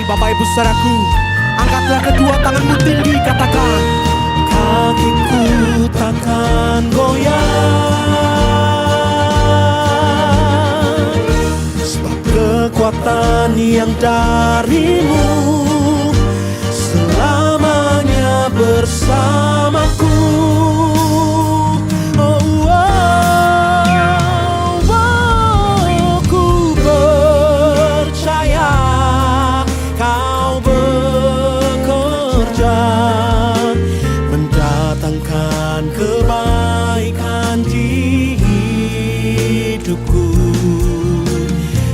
Mari Bapak Ibu saudaraku, angkatlah kedua tanganmu tinggi, katakan, kakiku takkan goyah, sebab kekuatan yang darimu selamanya bersamaku. Ku percaya kau bekerja mendatangkan kebaikan di hidupku.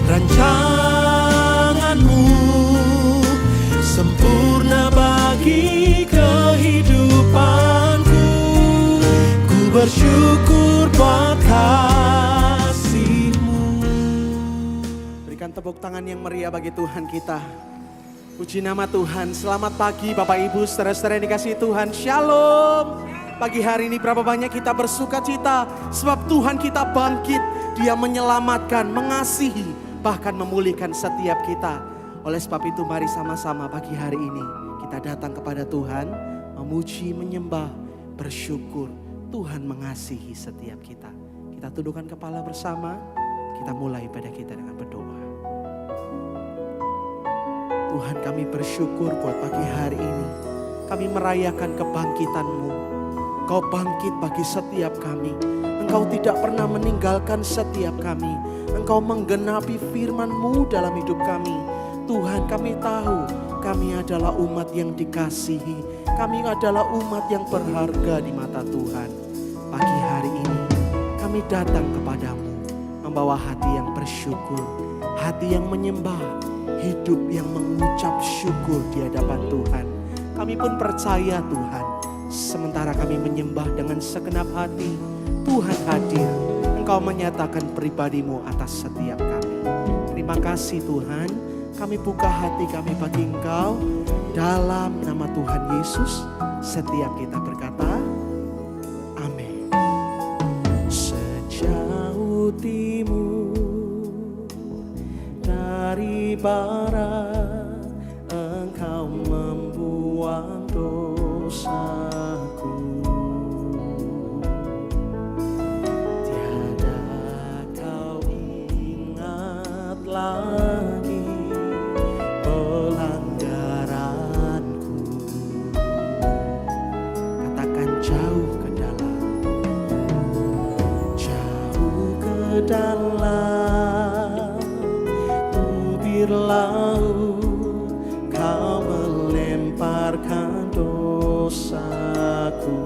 Rancanganmu sempurna bagi kehidupanku. Ku bersyukur buat kasih-Mu. Berikan tepuk tangan yang meriah bagi Tuhan kita. Puji nama Tuhan. Selamat pagi Bapak Ibu, saudara-saudara yang dikasihi Tuhan. Shalom. Pagi hari ini berapa banyak kita bersuka cita sebab Tuhan kita bangkit. Dia menyelamatkan, mengasihi, bahkan memulihkan setiap kita. Oleh sebab itu mari sama-sama pagi hari ini kita datang kepada Tuhan, memuji, menyembah, bersyukur. Tuhan mengasihi setiap kita. Kita tundukkan kepala bersama, kita mulai pada kita dengan berdoa. Tuhan, kami bersyukur buat pagi hari ini. Kami merayakan kebangkitan-Mu. Kau bangkit bagi setiap kami. Engkau tidak pernah meninggalkan setiap kami. Engkau menggenapi firman-Mu dalam hidup kami. Tuhan, kami tahu kami adalah umat yang dikasihi. Kami adalah umat yang berharga di mata Tuhan. Pagi hari ini kami datang kepadamu, membawa hati yang bersyukur, hati yang menyembah, hidup yang mengucap syukur di hadapan Tuhan. Kami pun percaya Tuhan, sementara kami menyembah dengan segenap hati, Tuhan hadir. Engkau menyatakan pribadi-Mu atas setiap kami. Terima kasih Tuhan, kami buka hati kami bagi Engkau. Dalam nama Tuhan Yesus, setiap kita berkata, amin. Sejauh timur dari barat, Engkau membuang dosaku. Tiada kau ingat lagi pelanggaranku. Katakan jauh ke dalam, jauh ke dalam tubir laut, kau melemparkan dosaku.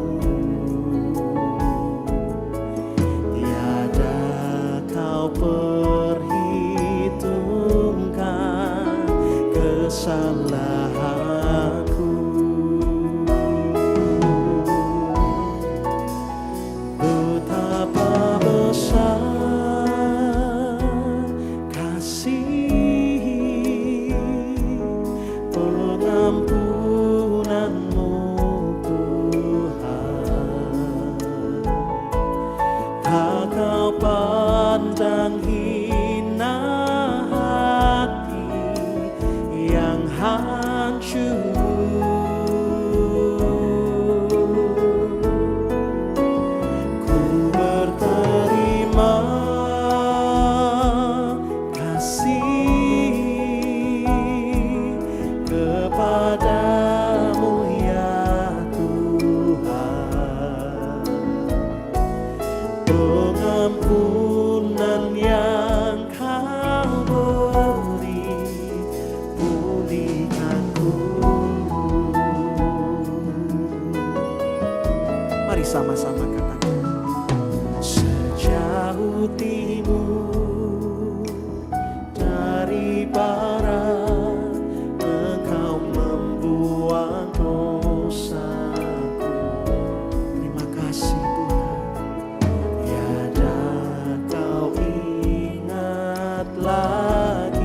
Tiada kau perhitungkan kesalahanku. Betapa besar kasih pengampunan-Mu Tuhan. Tak kau pandang hina hati yang hancur. Ku berterima kasih kepadamu ya Tuhan. Pengampunan yang kau beri pulihkanku. Mari sama-sama katakan, sejauh timur dari barat, Engkau membuang dosaku. Terima kasih Tuhan. Tiada kau ingat lagi.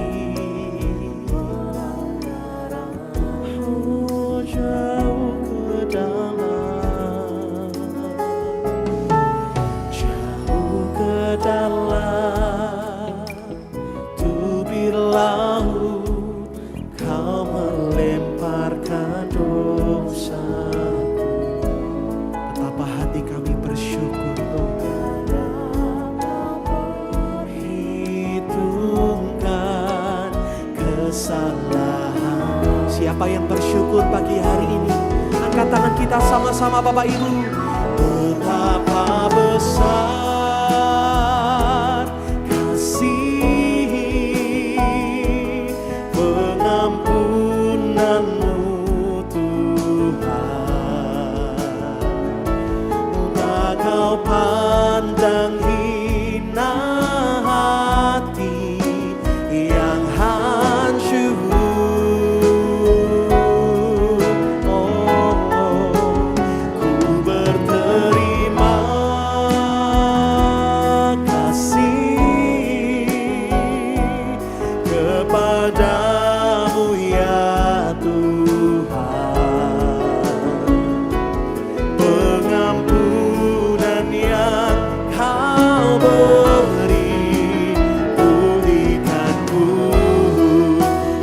Oh, jauh ke dalam, jauh ke dalam tubir laut, Siapa yang bersyukur pagi hari ini? Angkat tangan kita sama-sama Bapak Ibu. Betapa besar kasih pengampunan-Mu Tuhan. Tak Kau pandang hina hati yang hancur. Ku berterima kasih kepadamu ya Tuhan. Pengampunan yang Kau beri, pulihkanku.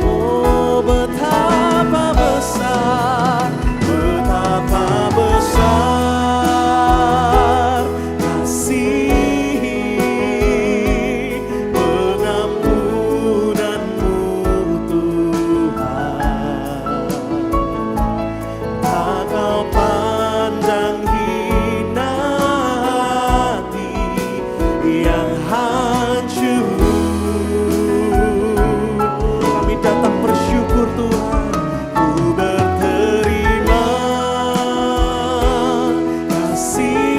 Oh, betapa besar, betapa besar kasih pengampunan-Mu Tuhan. Tak Kau pandang hina hati yang hancur. Kami datang bersyukur Tuhan. Ku berterima kasih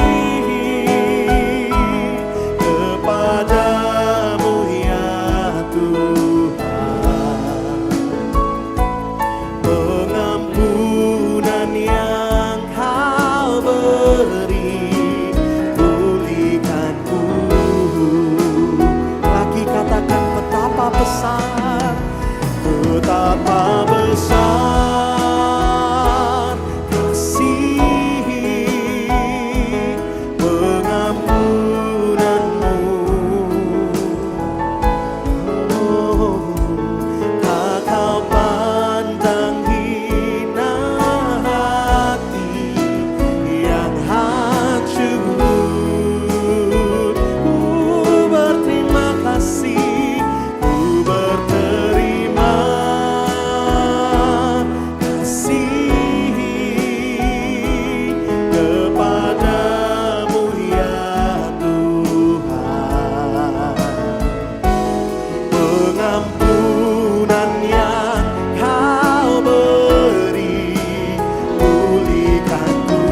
kepadamu ya Tuhan. Pengampunan yang Kau beri, pulihkanku. Lagi katakan betapa besar, betapa besar kasih pengampunan-Mu. Oh, tak Kau pandang hina hati yang hancur. Ku berterima kasih, ku berterima kasih kepadamu ya Tuhan. Pengampunan yang Kau beri, pulihkanku.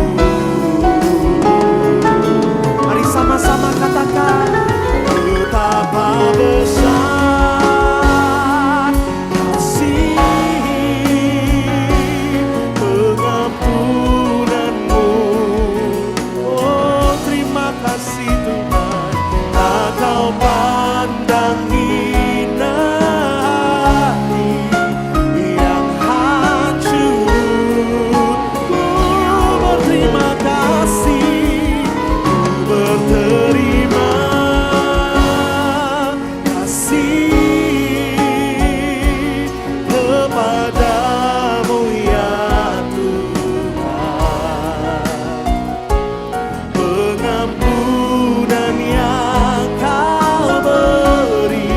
Mari sama-sama katakan, betapa besar kasih pengampunan-Mu. Oh, terima kasih Tuhan. Tak Kau pandang hina hati yang hancur. Ku berterima kasih, ku berterima kasih kepadamu ya Tuhan. Pengampunan yang Kau beri,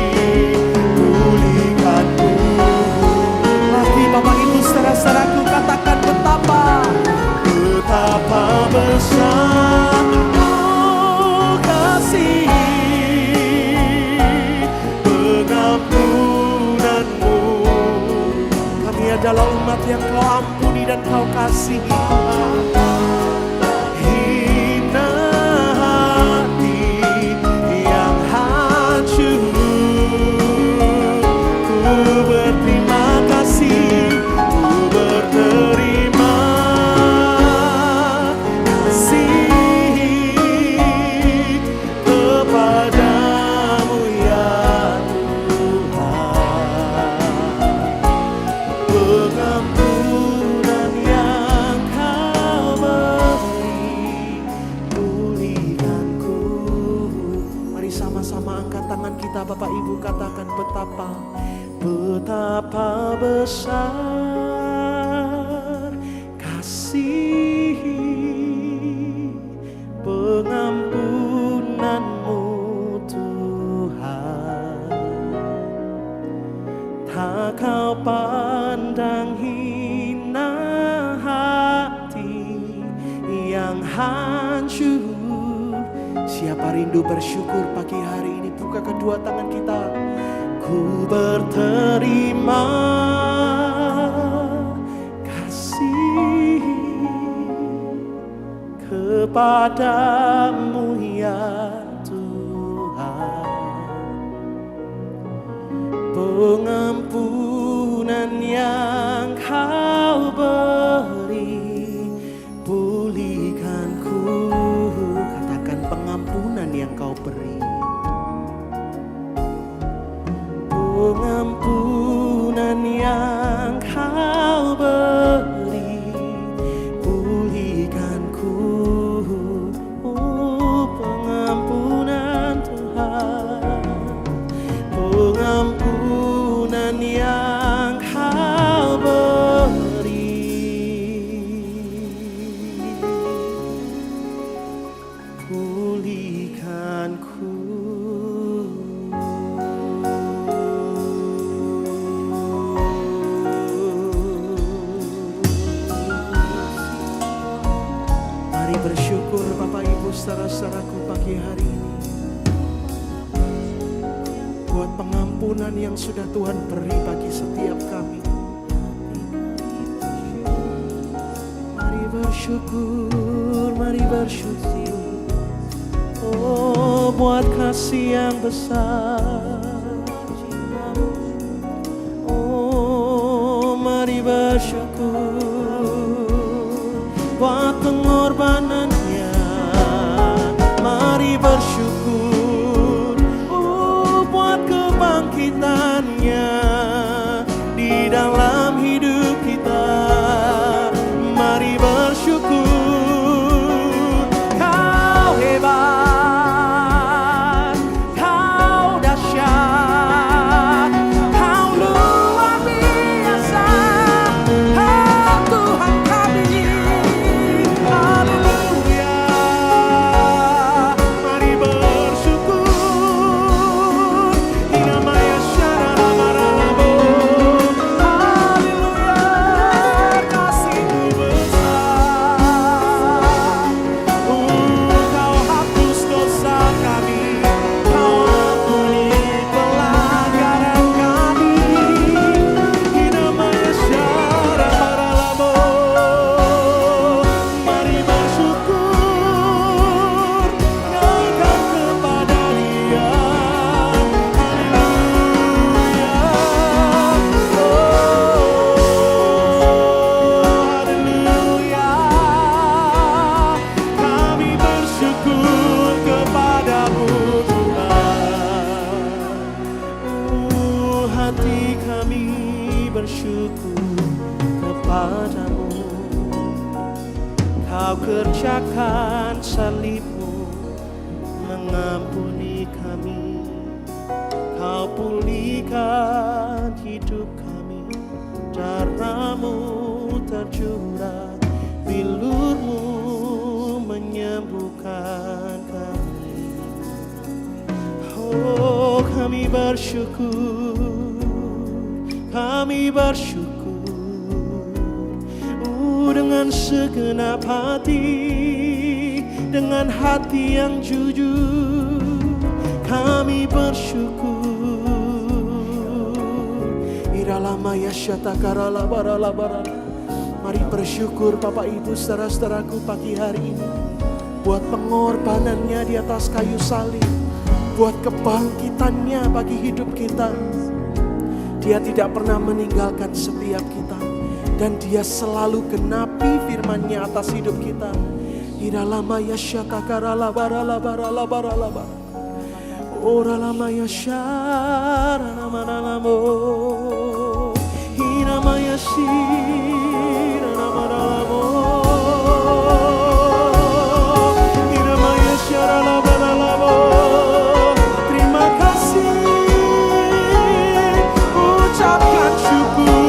pulihkanku. Lagi Bapak Ibu saudara-saudaraku katakan betapa, betapa besar kasih pengampunan-Mu. Kami adalah umat yang Kau ampuni dan Kau kasihi Tuhan. Hina hati yang hancur. Ku berterima kasih, ku berterima kasih kepadamu ya Tuhan. Pengampunan yang Kau beri, pulihkanku. Mari sama-sama angkat tangan kita Bapak Ibu, katakan betapa, betapa besar kasih pengampunan-Mu Tuhan. Tak Kau pandang hina Siapa rindu bersyukur pagi hari ini? Buka kedua tangan kita. Ku berterima kasih kepadamu ya Tuhan. Pengampunan yang Kau beri, pulihkanku. Katakan pengampunan yang Kau beri. Pengampunan yang Kau beri, pulihkanku. Oh, pengampunan Tuhan, pengampunan yang Kau beri, pulihkanku. Bersyukur Bapak Ibu saudara-saudaraku pagi hari ini buat pengampunan yang sudah Tuhan beri bagi setiap kami. Mari bersyukur, mari bersyukur. Oh, buat kasih yang besar. Oh, mari bersyukur buat pengorbanannya. Mari bersyukur buat kebangkitannya di dalam hidup kita. Mari bersyukur. Kau hebat, Kau dahsyat, Kau luar biasa, Kau Tuhan kami. Kau kerjakan salib-Mu mengampuni kami. Kau pulihkan hidup kami. Darah-Mu tercurah, bilur-Mu menyembuhkan kami. Oh, kami bersyukur, kami bersyukur. Dengan segenap hati, dengan hati yang jujur, kami bersyukur. Iralamaya syatakarala barala barala. Mari bersyukur Bapak Ibu saudara-saudaraku pagi hari ini buat pengorbanannya di atas kayu salib, buat kebangkitannya bagi hidup kita. Dia tidak pernah meninggalkan setiap kita, dan Dia selalu genapi firman-Nya atas hidup kita. Iralamaya syatakarala barala barala barala barala. Oralamaya syarana manalamo. Hiramaya shirana manalamo. Hiramaya syarana manalamo. Terima kasih, ucapkan syukur.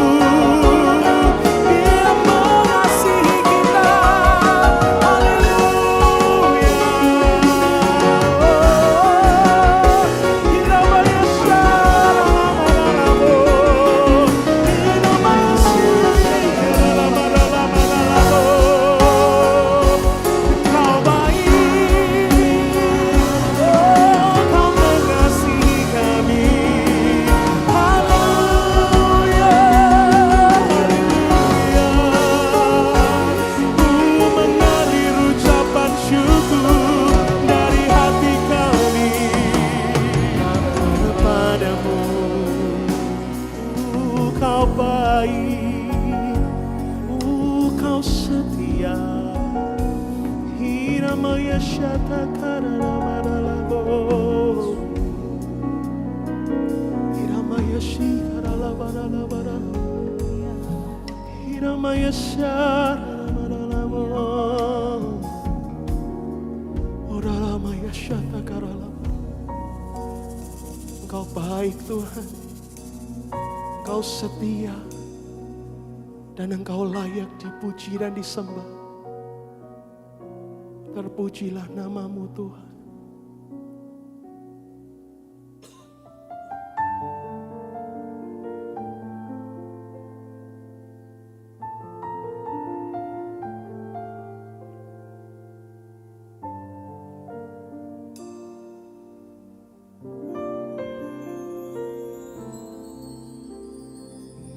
Engkau baik Tuhan, Engkau setia, dan Engkau layak dipuji dan disembah. Terpujilah nama-Mu Tuhan.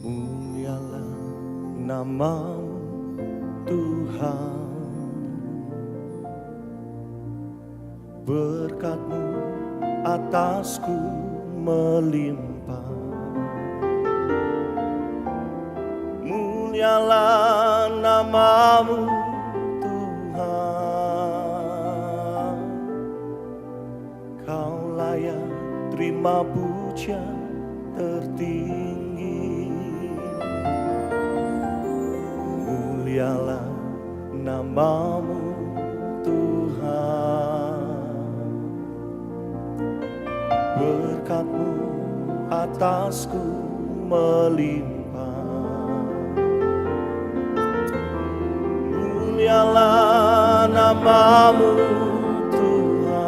Mulialah nama-Mu Tuhan, berkat-Mu atasku melimpah. Mulialah nama-Mu Tuhan, Kau layak terima puja tertinggi. Mulialah nama-Mu Tuhan, berkat-Mu atasku melimpah. Mulialah nama-Mu Tuhan,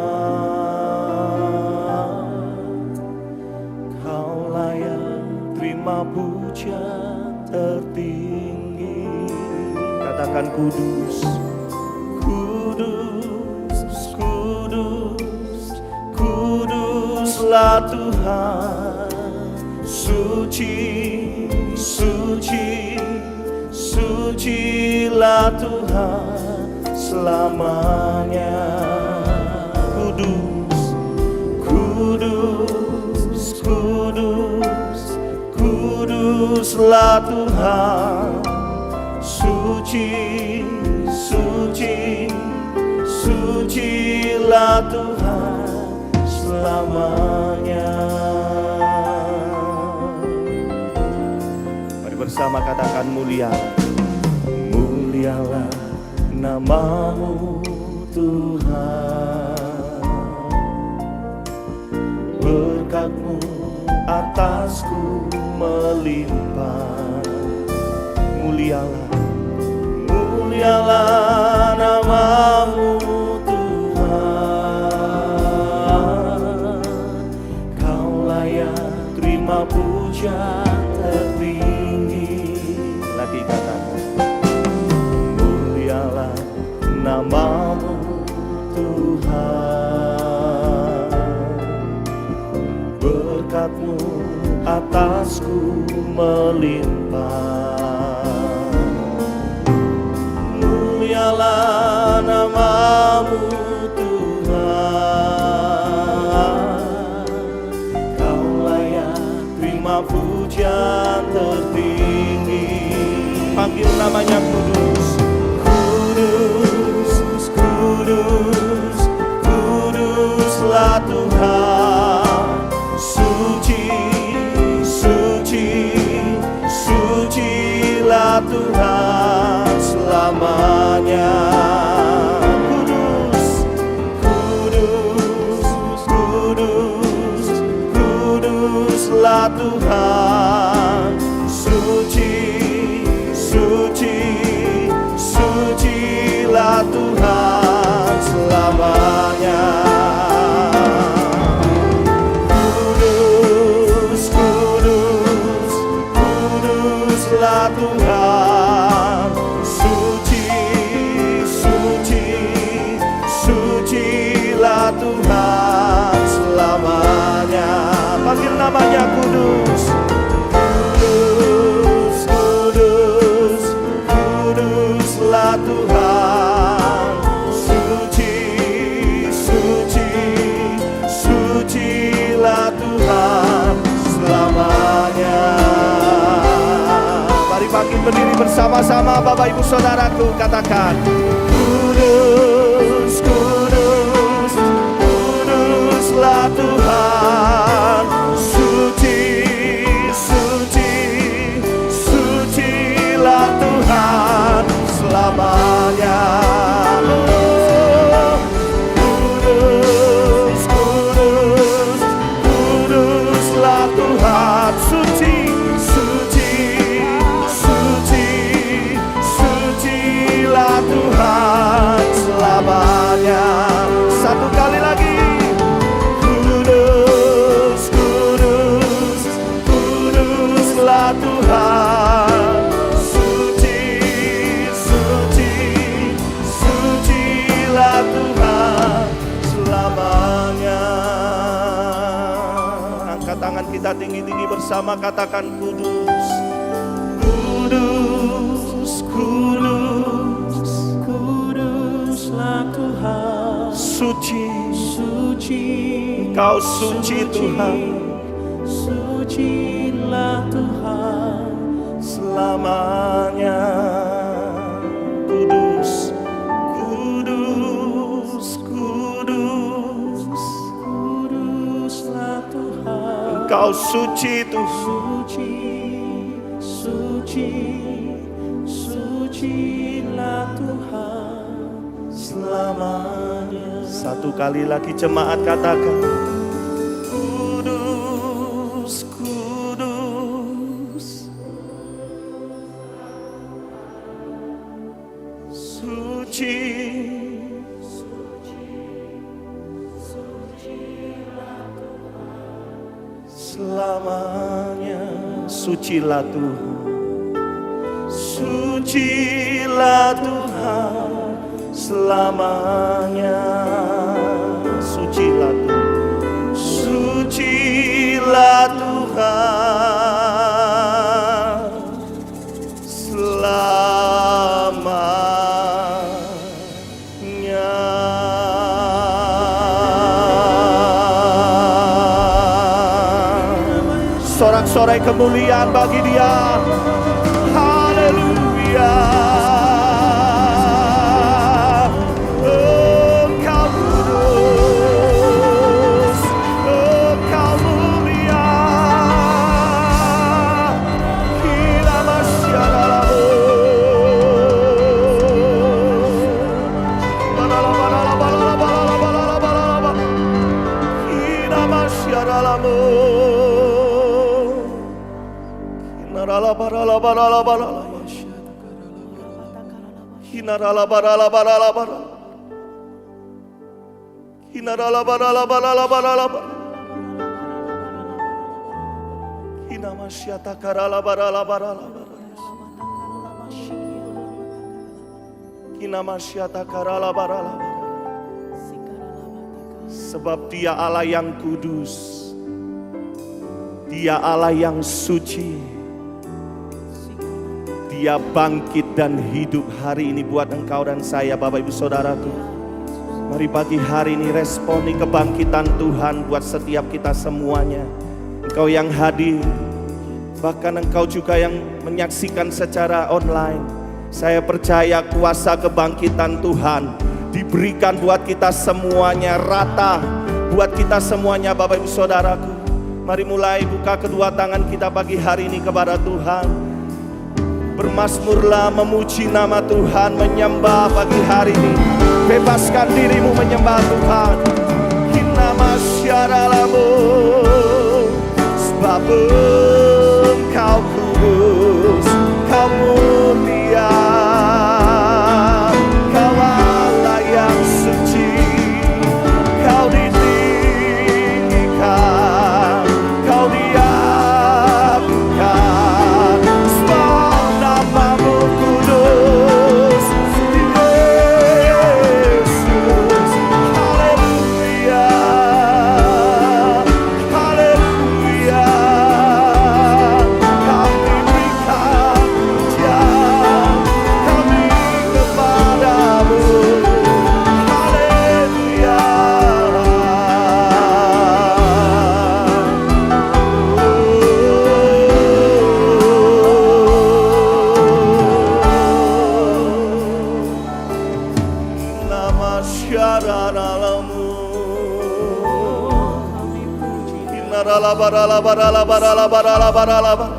Kau layak terima puja tertinggi. Katakan kudus, kudus, kudus, kuduslah Tuhan. Suci, suci, sucilah Tuhan selamanya. Kudus, kudus, kudus, kuduslah Tuhan. Suci, suci, sucilah Tuhan selamanya. Mari bersama katakan mulia. Mulialah nama-Mu Tuhan, berkat-Mu atasku melimpah. Mulialah, mulialah nama-Mu Tuhan, Kau layak terima puja tertinggi. Lagi katakan, mulialah nama-Mu Tuhan, berkat-Mu atasku melimpah. Mulialah nama-Mu Tuhan, Kau layak terima pujian tertinggi. Panggil namanya kudus, kudus, kudus, kuduslah Tuhan. Suci, suci, sucilah Tuhan selamanya. Kudus, kudus, kudus, kuduslah Tuhan. Suci, suci, sucilah Tuhan selamanya. Kudus, kudus, kuduslah Tuhan. Suci, suci, sucilah Tuhan selamanya. Panggil namanya kudus, kudus, kudus, kuduslah Tuhan. Suci, suci, sucilah Tuhan selamanya. Mari bangkit berdiri bersama-sama Bapak Ibu Saudaraku, katakan kudus, kudus, angkat tinggi-tinggi bersama, katakan kudus. Kudus, kudus, Kuduslah Tuhan, suci, suci, Engkau suci Tuhan, sucilah Tuhan, selamanya. Kudus, kudus, kudus, Kuduslah Tuhan, Engkau suci Tuhan. suci, suci, sucilah Tuhan, Selamanya. Satu kali lagi jemaat katakan, kudus, kudus, suci, selamanya. Sucilah Tuhan, sucilah Tuhan, selamanya. Sucilah Tuhan, sucilah Tuhan, selamanya. Sorak-sorai kemuliaan bagi Dia. Haleluya. Engkau kudus, Engkau mulia. Kila masyarakat. Kila masyarakat. Sebab Dia Allah yang kudus, Dia Allah yang suci. Dia bangkit dan hidup hari ini buat engkau dan saya, Bapak Ibu Saudaraku. Mari pagi hari ini responi kebangkitan Tuhan buat setiap kita semuanya. Engkau yang hadir, bahkan engkau juga yang menyaksikan secara online. Saya percaya kuasa kebangkitan Tuhan diberikan buat kita semuanya rata, buat kita semuanya, Bapak Ibu Saudaraku. Mari mulai buka kedua tangan kita pagi hari ini kepada Tuhan. Bermazmurlah, memuji nama Tuhan, menyembah pagi hari ini. Bebaskan dirimu menyembah Tuhan. Kina masyaralamu, sebab Engkau kudus, Kau mulia, Kau Allah yang suci, Kau ditinggikan, Kau diagungkan. Sebab namamu kudus, Yesus. Haleluya, haleluya. Kami berikan pujian kami kepadamu. Haleluya. Nama syaralamu. Kinaralabaralabaralabaralabaralabaralabar.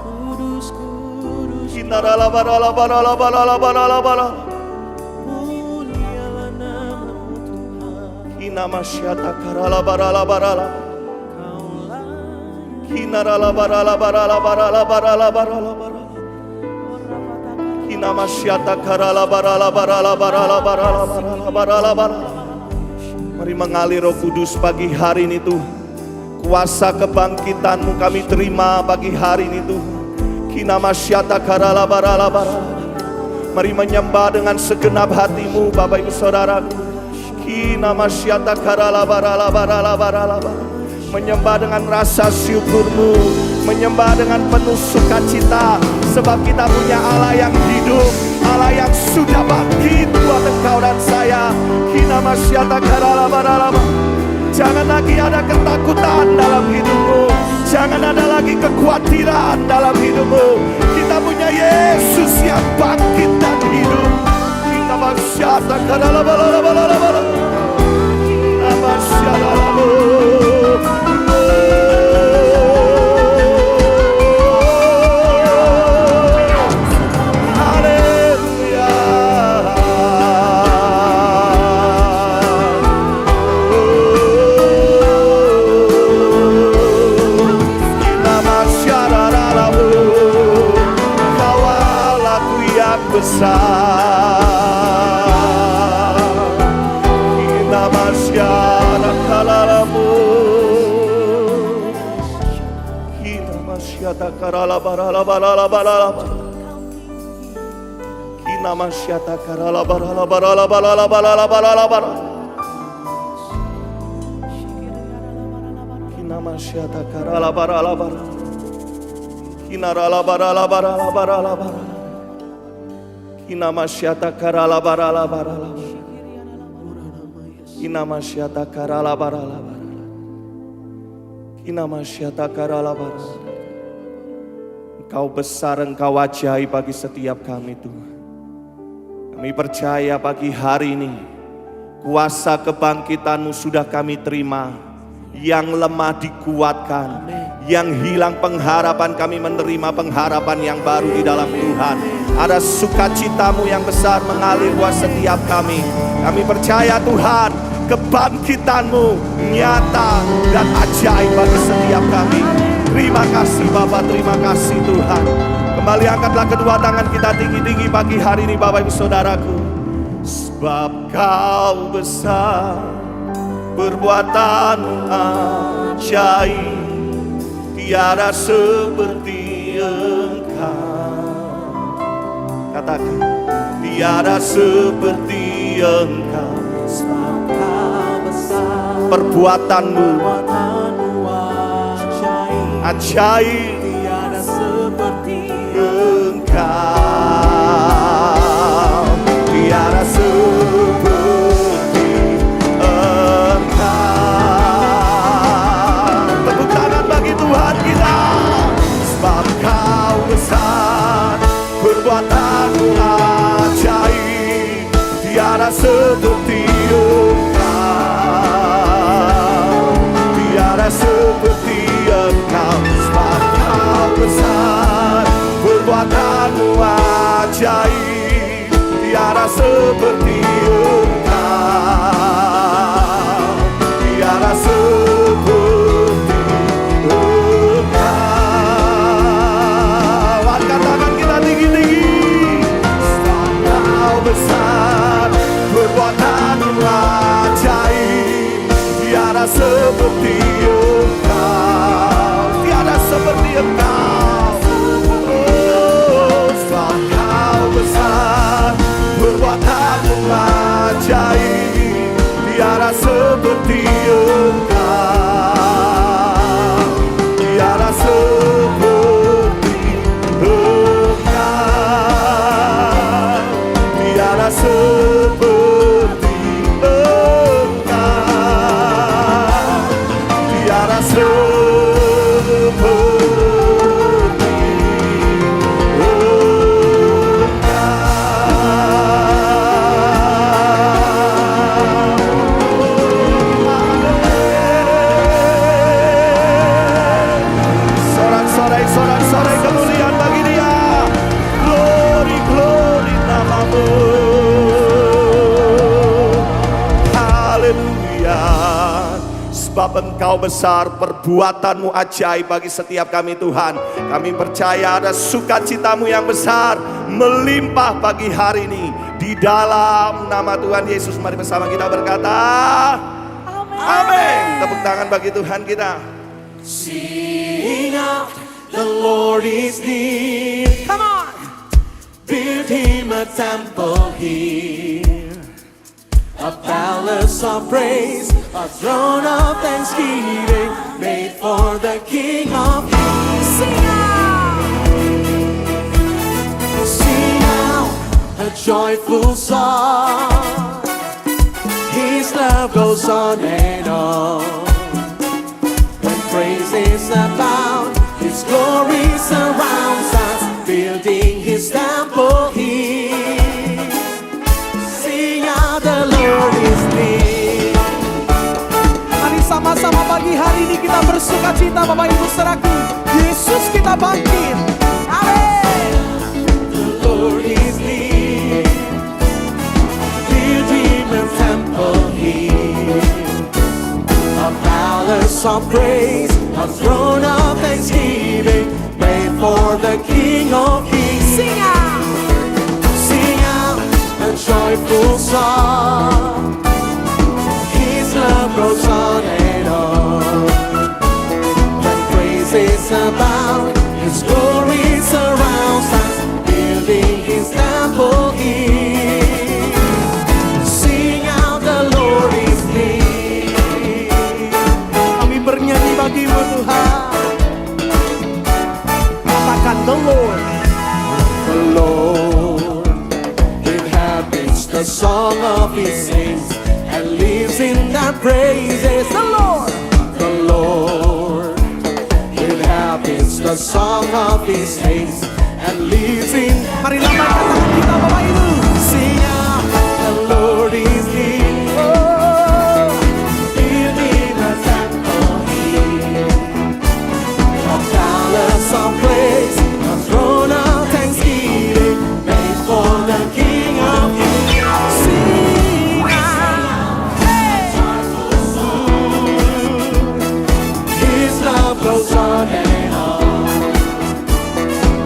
kudus, kudus, Kinaralabaralabaralabaralabaralabar. mulialah namamu Tuhan, Kinamasyata karalabaralabarala. Kau layak. Kinaralabaralabaralabaralabaralabar. Kinamasyata karalabaralabaralabaralabaralabar. Mari mengalir Roh Kudus pagi hari ini Tuhan. Kuasa kebangkitan-Mu kami terima pagi hari ini Tuhan. Kinamasyata karalabaralabar. Mari menyembah dengan segenap hatimu Bapak Ibu Saudara. Kinamasyata karalabaralabaralabar. menyembah dengan rasa syukur-Mu, menyembah dengan penuh sukacita, sebab kita punya Allah yang hidup, Allah yang sudah bangkit buat engkau dan saya. Hina masyata karalabaralaba. Jangan lagi ada ketakutan dalam hidupmu, jangan ada lagi kekhawatiran dalam hidupmu. Kita punya Yesus yang bangkit dan hidup. Hina masyata karalabaralaba. Engkau besar, Engkau ajaib bagi setiap kami Tuhan. Kami percaya pagi hari ini kuasa kebangkitan-Mu sudah kami terima. Yang lemah dikuatkan, yang hilang pengharapan kami menerima pengharapan yang baru di dalam Tuhan. Ada sukacita-Mu yang besar mengalir buat setiap kami. Kami percaya Tuhan, kebangkitan-Mu nyata dan ajaib bagi setiap kami. Terima kasih Bapa, terima kasih Tuhan. Kembali angkatlah kedua tangan kita tinggi-tinggi pagi hari ini Bapak Ibu Saudaraku. Sebab Kau besar, perbuatan-Mu ajaib, tiada seperti Engkau. Katakan, tiada seperti Engkau. Sebab Kau besar, Perbuatan-Mu ajaib, tiada seperti Engkau, tiada seperti Engkau. Tepuk tangan bagi Tuhan kita. Sebab Kau besar, perbuatan-Mu ajaib, tiada seperti Engkau, tiada seperti Engkau. Sebab Kau besar, perbuatan-Mu ajaib, tiada seperti Engkau, tiada seperti Engkau. Angkat tangan kita tinggi-tinggi. Sebab Kau besar, perbuatan-Mu ajaib, tiada seperti Engkau, tiada seperti Engkau. Oh, sebab Kau besar, perbuatan-Mu ajaib, tiada seperti Engkau, tiada seperti Engkau, tiada seperti Engkau, tiada seperti sorak-sorai kemuliaan bagi Dia. Glory, glory nama-Mu. Haleluya. Sebab Engkau besar, perbuatan-Mu ajaib bagi setiap kami Tuhan. Kami percaya ada sukacita-Mu yang besar melimpah pagi hari ini. Di dalam nama Tuhan Yesus, mari bersama kita berkata amin. Tepuk tangan bagi Tuhan kita. Sing out, the Lord is near. Come on, build Him a temple here. a palace of praise, a throne of thanksgiving, made for the King of Kings. Sing out a joyful song. His love goes on and on. When praises abound, His glory surrounds us, building His temple here. Sing out, the Lord is near. Mari sama-sama pagi hari ini kita bersuka cita, Bapak Ibu Saudaraku. Yesus kita bangkit. Amin. The Lord is near, building a temple here. A palace of praise, a throne of thanksgiving, made for the King of Kings. Sing out a joyful song. His love goes on and on. When praises abound, His glory surrounds us, building His temple here. Sing out, the Lord is near. Kami bernyanyi bagi-Mu Tuhan. Katakan the Lord. The Lord inhabits the song of His saints and lives in their praises. The Lord inhabits the song of His saints and lives in. Mari lambaikan tangan kita, Bapak Ibu. Sing out, the Lord is near. Oh, building a temple here, a palace of praise, a throne of thanksgiving, made for the King of Kings. Sing out, hey. His love goes on and on.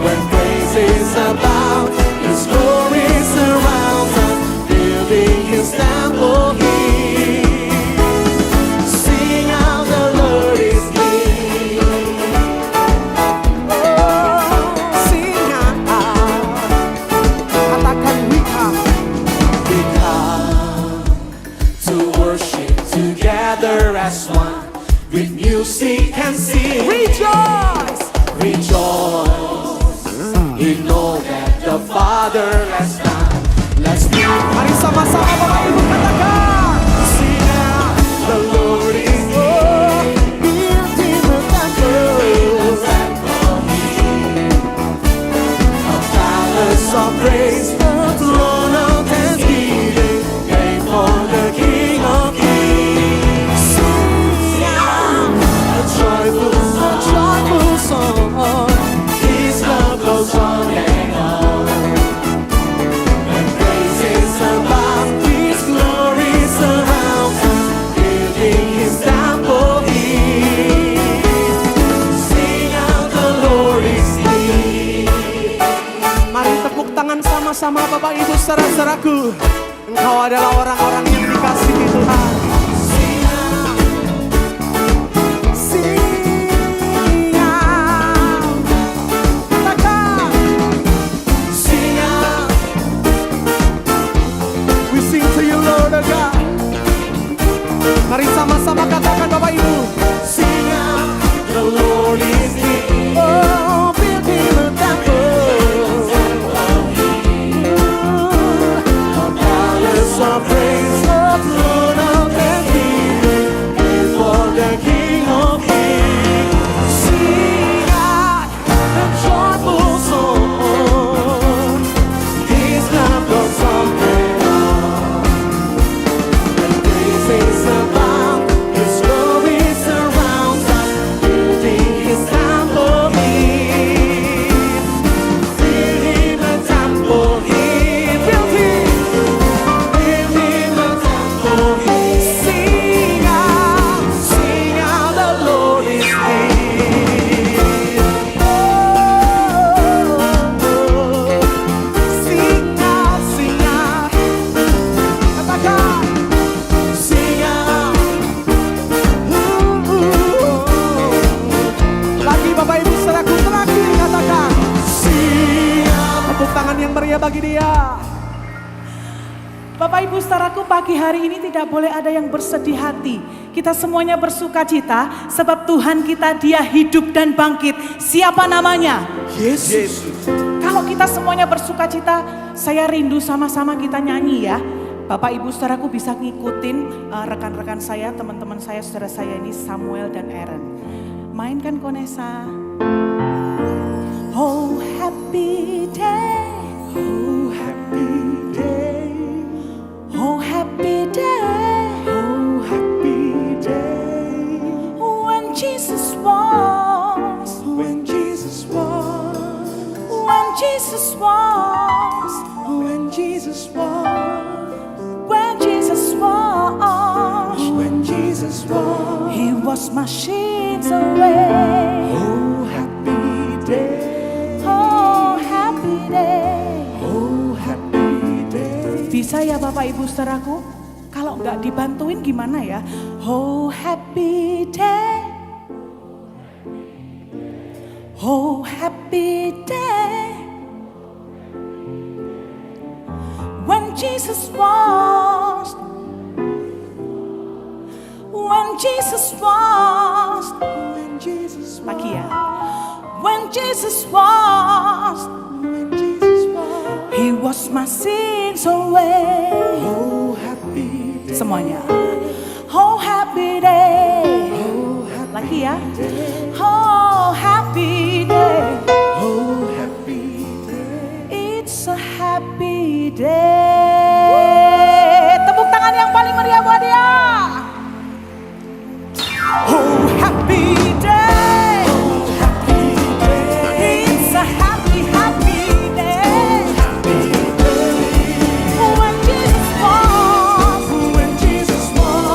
When praises abound, His glory surrounds us, building His temple here. Sing out, the Lord is near. Oh, sing out. Katakan we come to worship together as one, with music and sing. Rejoice, rejoice, in all that the Father has done. Let's do. Mari sama-sama Bapak Ibu katakan. Sing out, the Lord is near, building the temple, a palace of praise, a throne of thanksgiving, made for the King of Kings. Sing out a joyful song. His love goes on and on. When praises abound, His glory surrounds us, building His temple here. Sing out, the Lord is near. Mari tepuk tangan sama-sama Bapak Ibu saudara-saudaraku. Engkau adalah orang-orang yang dikasihi Tuhan. Sing out, sing out. Katakan, sing out. We sing to you, Lord our God. Mari sama-sama katakan Bapak Ibu. Sing out, the Lord is near. Oh, building a temple, a palace of praise, a throne of thanksgiving, made for the King of Kings. Sing out a joyful song. His love goes on and on. When praises abound, His glory surrounds us, building His temple here. Building a temple here, building a temple here. Sing out, the Lord is near. Oh, sing out. Katakan, sing out. Lagi Bapak Ibu saudaraku, terakhir katakan, sing out. Tepuk tangan yang meriah bagi Dia. Bapak Ibu saudaraku, pagi hari ini tidak boleh ada yang bersedih hati. Kita semuanya bersuka cita sebab Tuhan kita dia hidup dan bangkit. Siapa namanya? Yesus. Kalau kita semuanya bersuka cita, saya rindu sama-sama kita nyanyi ya. Bapak Ibu saudaraku bisa ngikutin rekan-rekan saya, teman-teman saya, saudara saya ini Samuel dan Aaron. Mainkan Konesa. Oh happy day, Oh happy day, oh happy day, oh happy day. when Jesus was, When Jesus was, when Jesus was, when Jesus was, when Jesus was, when Jesus was. He was my sheets away. Oh happy day, Oh happy day. oh happy day. Bisa ya Bapak Ibu saudaraku? Kalau nggak dibantuin gimana ya? Oh happy day. Oh happy day. When Jesus was. When Jesus was. When Jesus was, Lagi ya. When Jesus was. when Jesus was. He was my sins away. Oh happy day, Semuanya. Oh happy day. oh happy Lagi ya. Oh happy day. oh happy day. It's a happy day. Tepuk tangan yang paling meriah buat dia. Oh happy day. Oh happy day, It's a happy, happy day. happy day. When Jesus was. When Jesus was,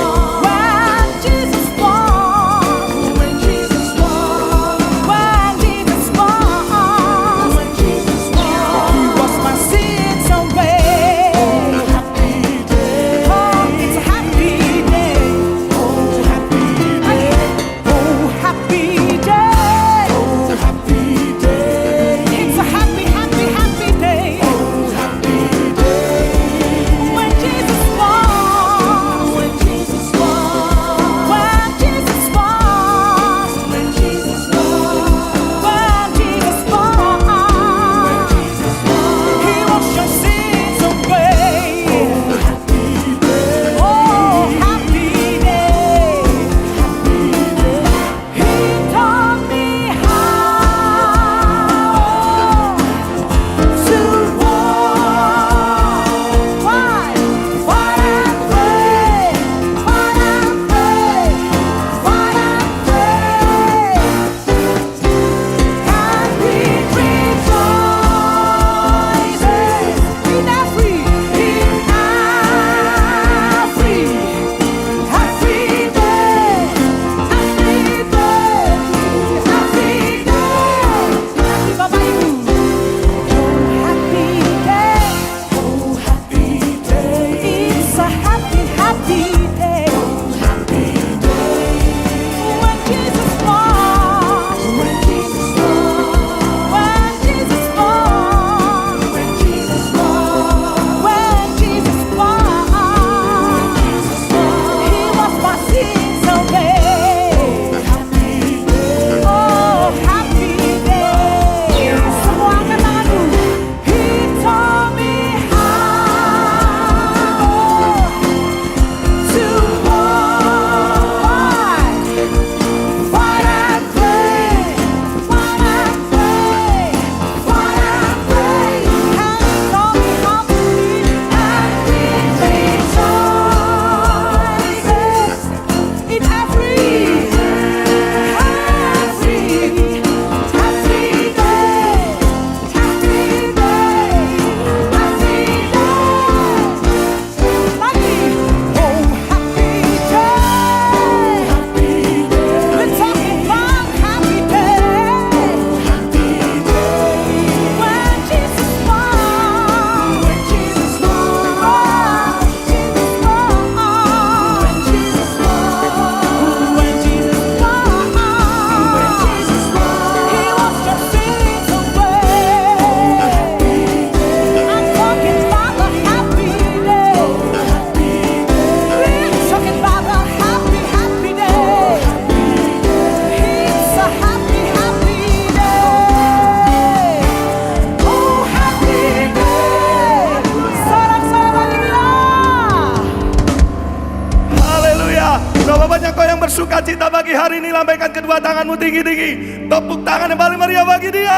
yang bersuka cita pagi hari ini, lambaikan kedua tanganmu tinggi-tinggi. Tepuk tangan yang paling meriah bagi dia.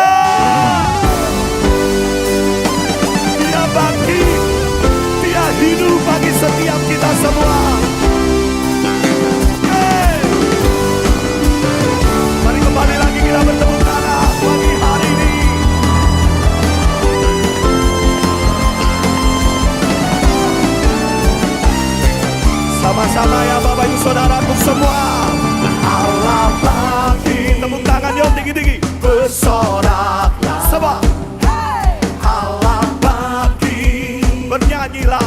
Dia bangkit, dia hidup bagi setiap kita semua. Hey. Mari kembali lagi kita bertepuk tangan pagi hari ini. Sama-sama ya Bapak Ibu Saudaraku semua. Allah bangkit, tepuk tangan yuk tinggi-tinggi. Bersoraklah semua. Allah bangkit, bernyanyilah.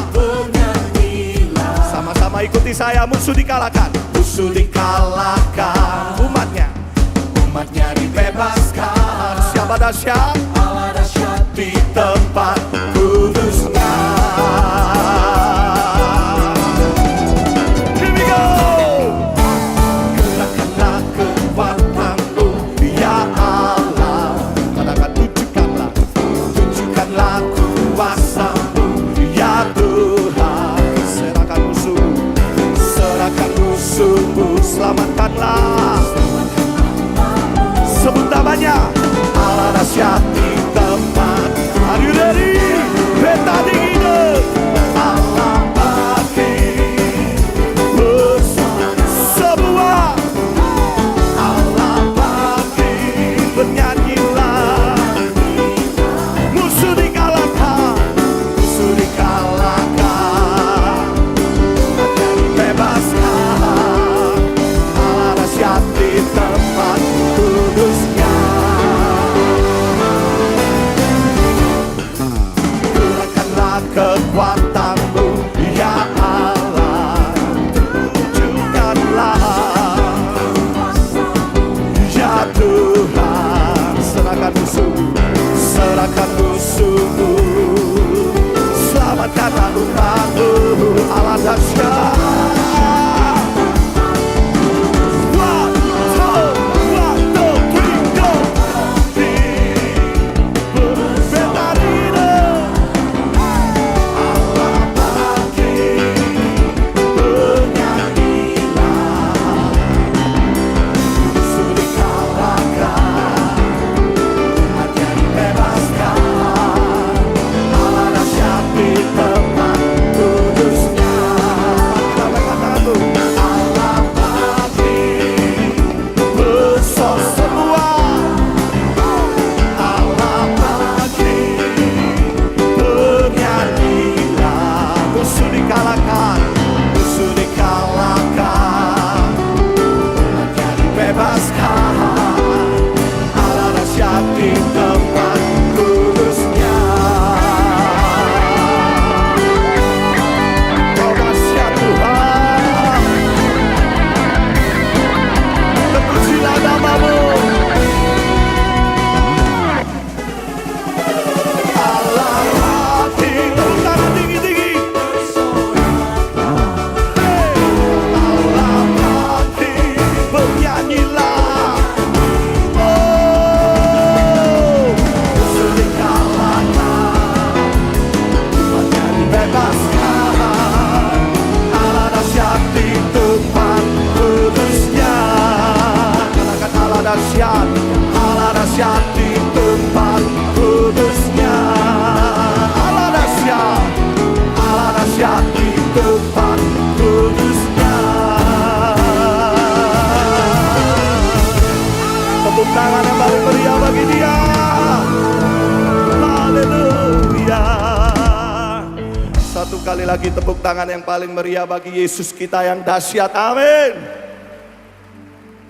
Sama-sama ikuti saya, musuh dikalahkan. Musuh dikalahkan, umatnya dibebaskan. Siapa dahsyat? Allah dahsyat di tempat kudusnya. Selamatkanlah, sebut namanya. Allah dahsyat di tempat. Are you ready? Beta dingin. Allah bangkit bersama semua. Allah bangkit, bernyanyilah. Musuh dikalahkan, musuh dikalahkan, bebaskan. Di tempat kudusnya. Gerakkanlah kekuatanmu ya Allah. Tunjukkanlah ya Tuhan. Serahkan musuhmu. Selamatkanlah umatmu. Allah dahsyat. Allah dahsyat di tempat kudusnya. Allah dahsyat di tempat kudusnya. Tepuk tangan yang paling meriah bagi dia. Haleluya. Satu kali lagi tepuk tangan yang paling meriah bagi Yesus kita yang dahsyat. Amin.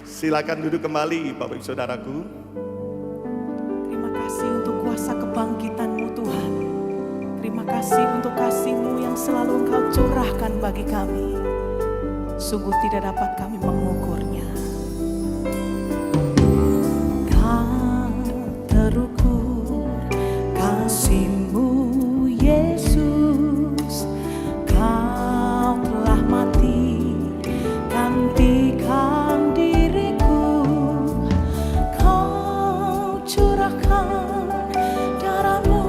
Silakan duduk kembali Bapak Ibu Saudaraku. Terima kasih untuk kuasa kebangkitan-Mu Tuhan. Terima kasih untuk kasih-Mu yang selalu Engkau curahkan bagi kami. Sungguh tidak dapat kami mengukurnya. Tak terukur kasih-Mu Yesus. Kau telah mati gantikan darah-Mu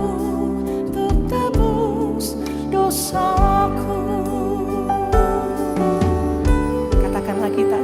untuk tebus dosaku. Katakan lagi, tak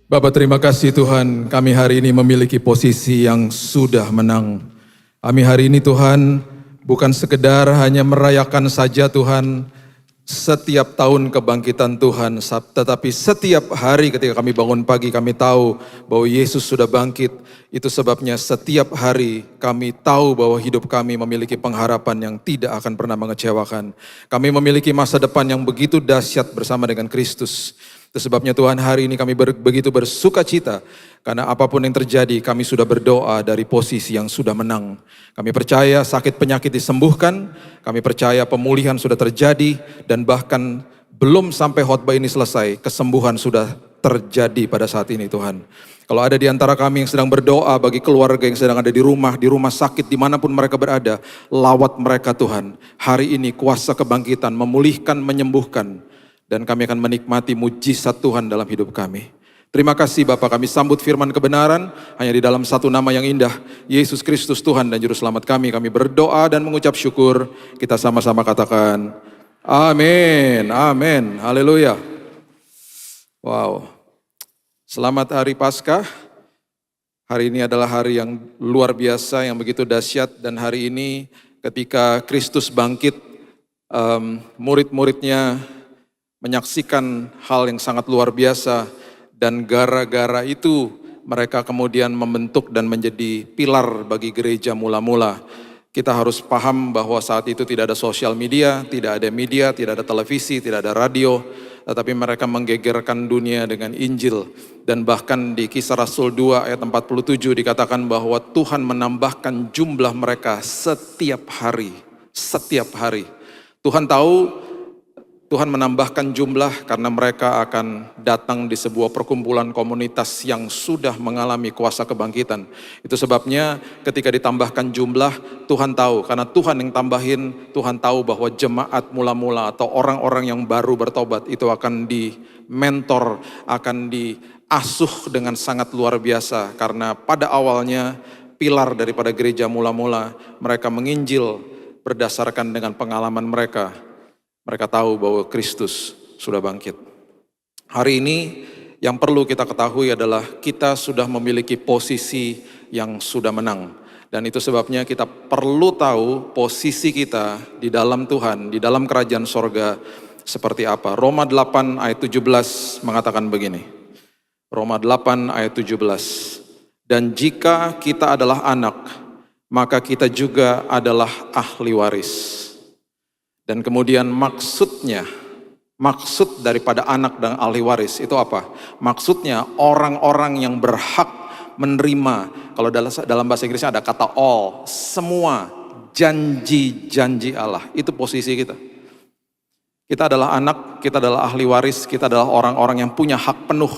Bapak, terima kasih Tuhan, kami hari ini memiliki posisi yang sudah menang. Kami hari ini Tuhan bukan sekedar hanya merayakan saja Tuhan setiap tahun kebangkitan Tuhan, tetapi setiap hari ketika kami bangun pagi kami tahu bahwa Yesus sudah bangkit. Itu sebabnya setiap hari kami tahu bahwa hidup kami memiliki pengharapan yang tidak akan pernah mengecewakan. Kami memiliki masa depan yang begitu dahsyat bersama dengan Kristus. Itu sebabnya Tuhan hari ini kami begitu bersuka cita. Karena apapun yang terjadi kami sudah berdoa dari posisi yang sudah menang. Kami percaya sakit penyakit disembuhkan. Kami percaya pemulihan sudah terjadi. Dan bahkan belum sampai khotbah ini selesai, kesembuhan sudah terjadi pada saat ini Tuhan. Kalau ada di antara kami yang sedang berdoa bagi keluarga yang sedang ada di rumah sakit, dimanapun mereka berada, lawat mereka Tuhan. Hari ini kuasa kebangkitan memulihkan, menyembuhkan. Dan kami akan menikmati mujizat Tuhan dalam hidup kami. Terima kasih Bapak, kami sambut firman kebenaran hanya di dalam satu nama yang indah, Yesus Kristus Tuhan dan Juru Selamat kami. Kami berdoa dan mengucap syukur, kita sama-sama katakan, amin, amin, haleluya. Wow, selamat hari Paskah. Hari ini adalah hari yang luar biasa, yang begitu dahsyat. Dan hari ini ketika Kristus bangkit, murid-muridnya menyaksikan hal yang sangat luar biasa, dan gara-gara itu mereka kemudian membentuk dan menjadi pilar bagi gereja mula-mula. Kita harus paham bahwa saat itu tidak ada sosial media, tidak ada televisi, tidak ada radio, tetapi mereka menggegerkan dunia dengan Injil. Dan bahkan di Kisah Rasul 2 ayat 47 dikatakan bahwa Tuhan menambahkan jumlah mereka setiap hari. Setiap hari. Tuhan tahu Tuhan menambahkan jumlah karena mereka akan datang di sebuah perkumpulan komunitas yang sudah mengalami kuasa kebangkitan. Itu sebabnya ketika ditambahkan jumlah, Tuhan tahu. Karena Tuhan yang tambahin, Tuhan tahu bahwa jemaat mula-mula atau orang-orang yang baru bertobat itu akan di-mentor, akan diasuh dengan sangat luar biasa. Karena pada awalnya pilar daripada gereja mula-mula, mereka menginjil berdasarkan dengan pengalaman mereka. Mereka tahu bahwa Kristus sudah bangkit. Hari ini yang perlu kita ketahui adalah kita sudah memiliki posisi yang sudah menang. Dan itu sebabnya kita perlu tahu posisi kita di dalam Tuhan, di dalam kerajaan sorga seperti apa. Roma 8 ayat 17 mengatakan begini. Roma 8 ayat 17. Dan jika kita adalah anak, maka kita juga adalah ahli waris. Dan kemudian maksud daripada anak dan ahli waris itu apa? Maksudnya orang-orang yang berhak menerima, kalau dalam bahasa Inggrisnya ada kata all, semua janji-janji Allah. Itu posisi kita. Kita adalah anak, kita adalah ahli waris, kita adalah orang-orang yang punya hak penuh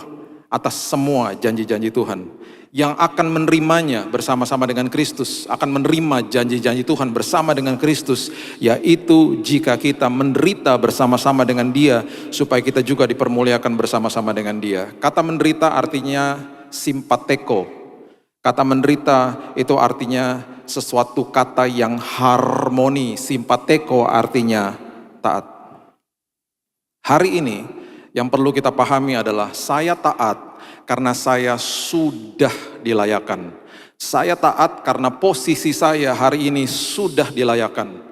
atas semua janji-janji Tuhan. Yang akan menerimanya bersama-sama dengan Kristus, akan menerima janji-janji Tuhan bersama dengan Kristus, yaitu jika kita menderita bersama-sama dengan Dia, supaya kita juga dipermuliakan bersama-sama dengan Dia. Kata menderita artinya simpateko. Kata menderita itu artinya sesuatu kata yang harmoni. Simpateko artinya taat. Hari ini yang perlu kita pahami adalah saya taat karena saya sudah dilayakan. Saya taat karena posisi saya hari ini sudah dilayakan.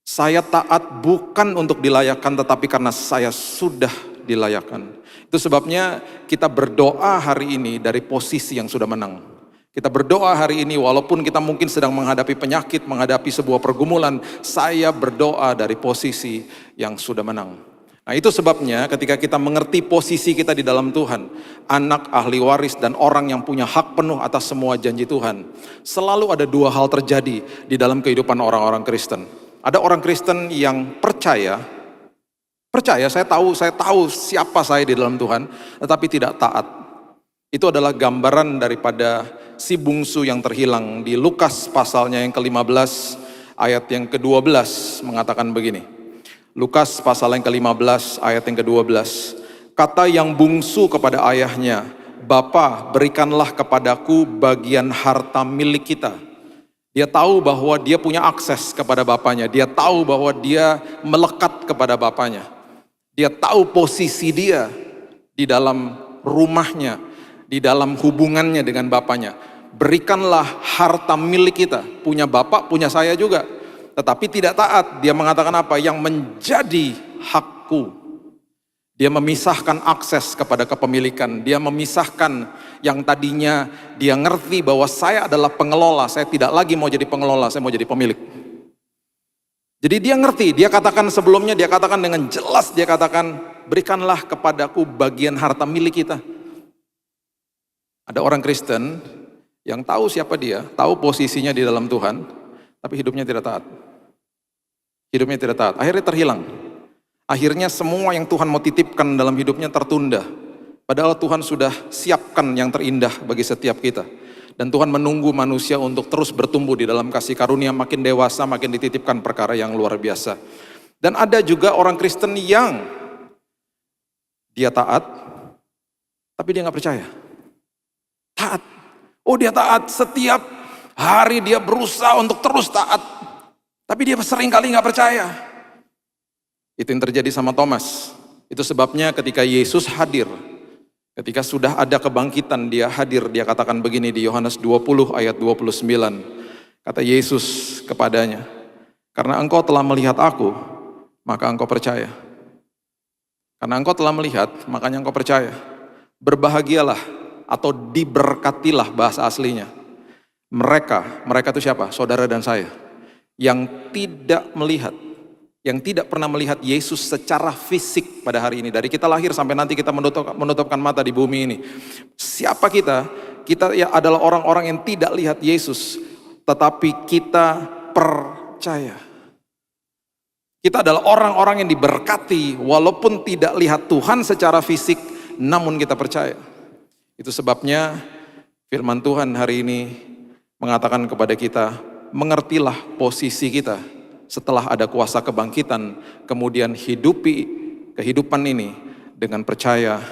Saya taat bukan untuk dilayakan, tetapi karena saya sudah dilayakan. Itu sebabnya kita berdoa hari ini dari posisi yang sudah menang. Kita berdoa hari ini walaupun kita mungkin sedang menghadapi penyakit, menghadapi sebuah pergumulan, saya berdoa dari posisi yang sudah menang. Nah itu sebabnya ketika kita mengerti posisi kita di dalam Tuhan, anak, ahli waris, dan orang yang punya hak penuh atas semua janji Tuhan, selalu ada dua hal terjadi di dalam kehidupan orang-orang Kristen. Ada orang Kristen yang percaya saya tahu siapa saya di dalam Tuhan, tetapi tidak taat. Itu adalah gambaran daripada si bungsu yang terhilang. Di Lukas pasalnya yang ke-15 ayat yang ke-12 mengatakan begini. Lukas pasal yang ke-15 ayat yang ke-12. Kata yang bungsu kepada ayahnya, Bapa, berikanlah kepadaku bagian harta milik kita. Dia tahu bahwa dia punya akses kepada bapaknya. Dia tahu bahwa dia melekat kepada bapaknya. Dia tahu posisi dia di dalam rumahnya, di dalam hubungannya dengan bapaknya. Berikanlah harta milik kita, punya bapak, punya saya juga. Tetapi tidak taat, dia mengatakan apa? Yang menjadi hakku. Dia memisahkan akses kepada kepemilikan. Dia memisahkan yang tadinya dia ngerti bahwa saya adalah pengelola. Saya tidak lagi mau jadi pengelola, saya mau jadi pemilik. Jadi dia ngerti, dia katakan sebelumnya, dia katakan dengan jelas, dia katakan, berikanlah kepadaku bagian harta milik kita. Ada orang Kristen yang tahu siapa dia, tahu posisinya di dalam Tuhan, tapi hidupnya tidak taat. Hidupnya tidak taat, akhirnya terhilang. Akhirnya semua yang Tuhan mau titipkan dalam hidupnya tertunda. Padahal Tuhan sudah siapkan yang terindah bagi setiap kita. Dan Tuhan menunggu manusia untuk terus bertumbuh di dalam kasih karunia, makin dewasa, makin dititipkan perkara yang luar biasa. Dan ada juga orang Kristen yang dia taat, tapi dia nggak percaya. Taat, oh dia taat, setiap hari dia berusaha untuk terus taat, tapi dia sering kali nggak percaya. Itu yang terjadi sama Thomas. Itu sebabnya ketika Yesus hadir, ketika sudah ada kebangkitan, dia hadir, dia katakan begini di Yohanes 20 ayat 29. Kata Yesus kepadanya, karena engkau telah melihat aku, maka engkau percaya. Karena engkau telah melihat, makanya engkau percaya. Berbahagialah atau diberkatilah bahasa aslinya. Mereka itu siapa? Saudara dan saya. Yang tidak melihat, yang tidak pernah melihat Yesus secara fisik pada hari ini. Dari kita lahir sampai nanti kita menutupkan mata di bumi ini. Siapa kita? Kita ya adalah orang-orang yang tidak lihat Yesus, tetapi kita percaya. Kita adalah orang-orang yang diberkati, walaupun tidak lihat Tuhan secara fisik, namun kita percaya. Itu sebabnya firman Tuhan hari ini mengatakan kepada kita, mengertilah posisi kita. Setelah ada kuasa kebangkitan, kemudian hidupi kehidupan ini dengan percaya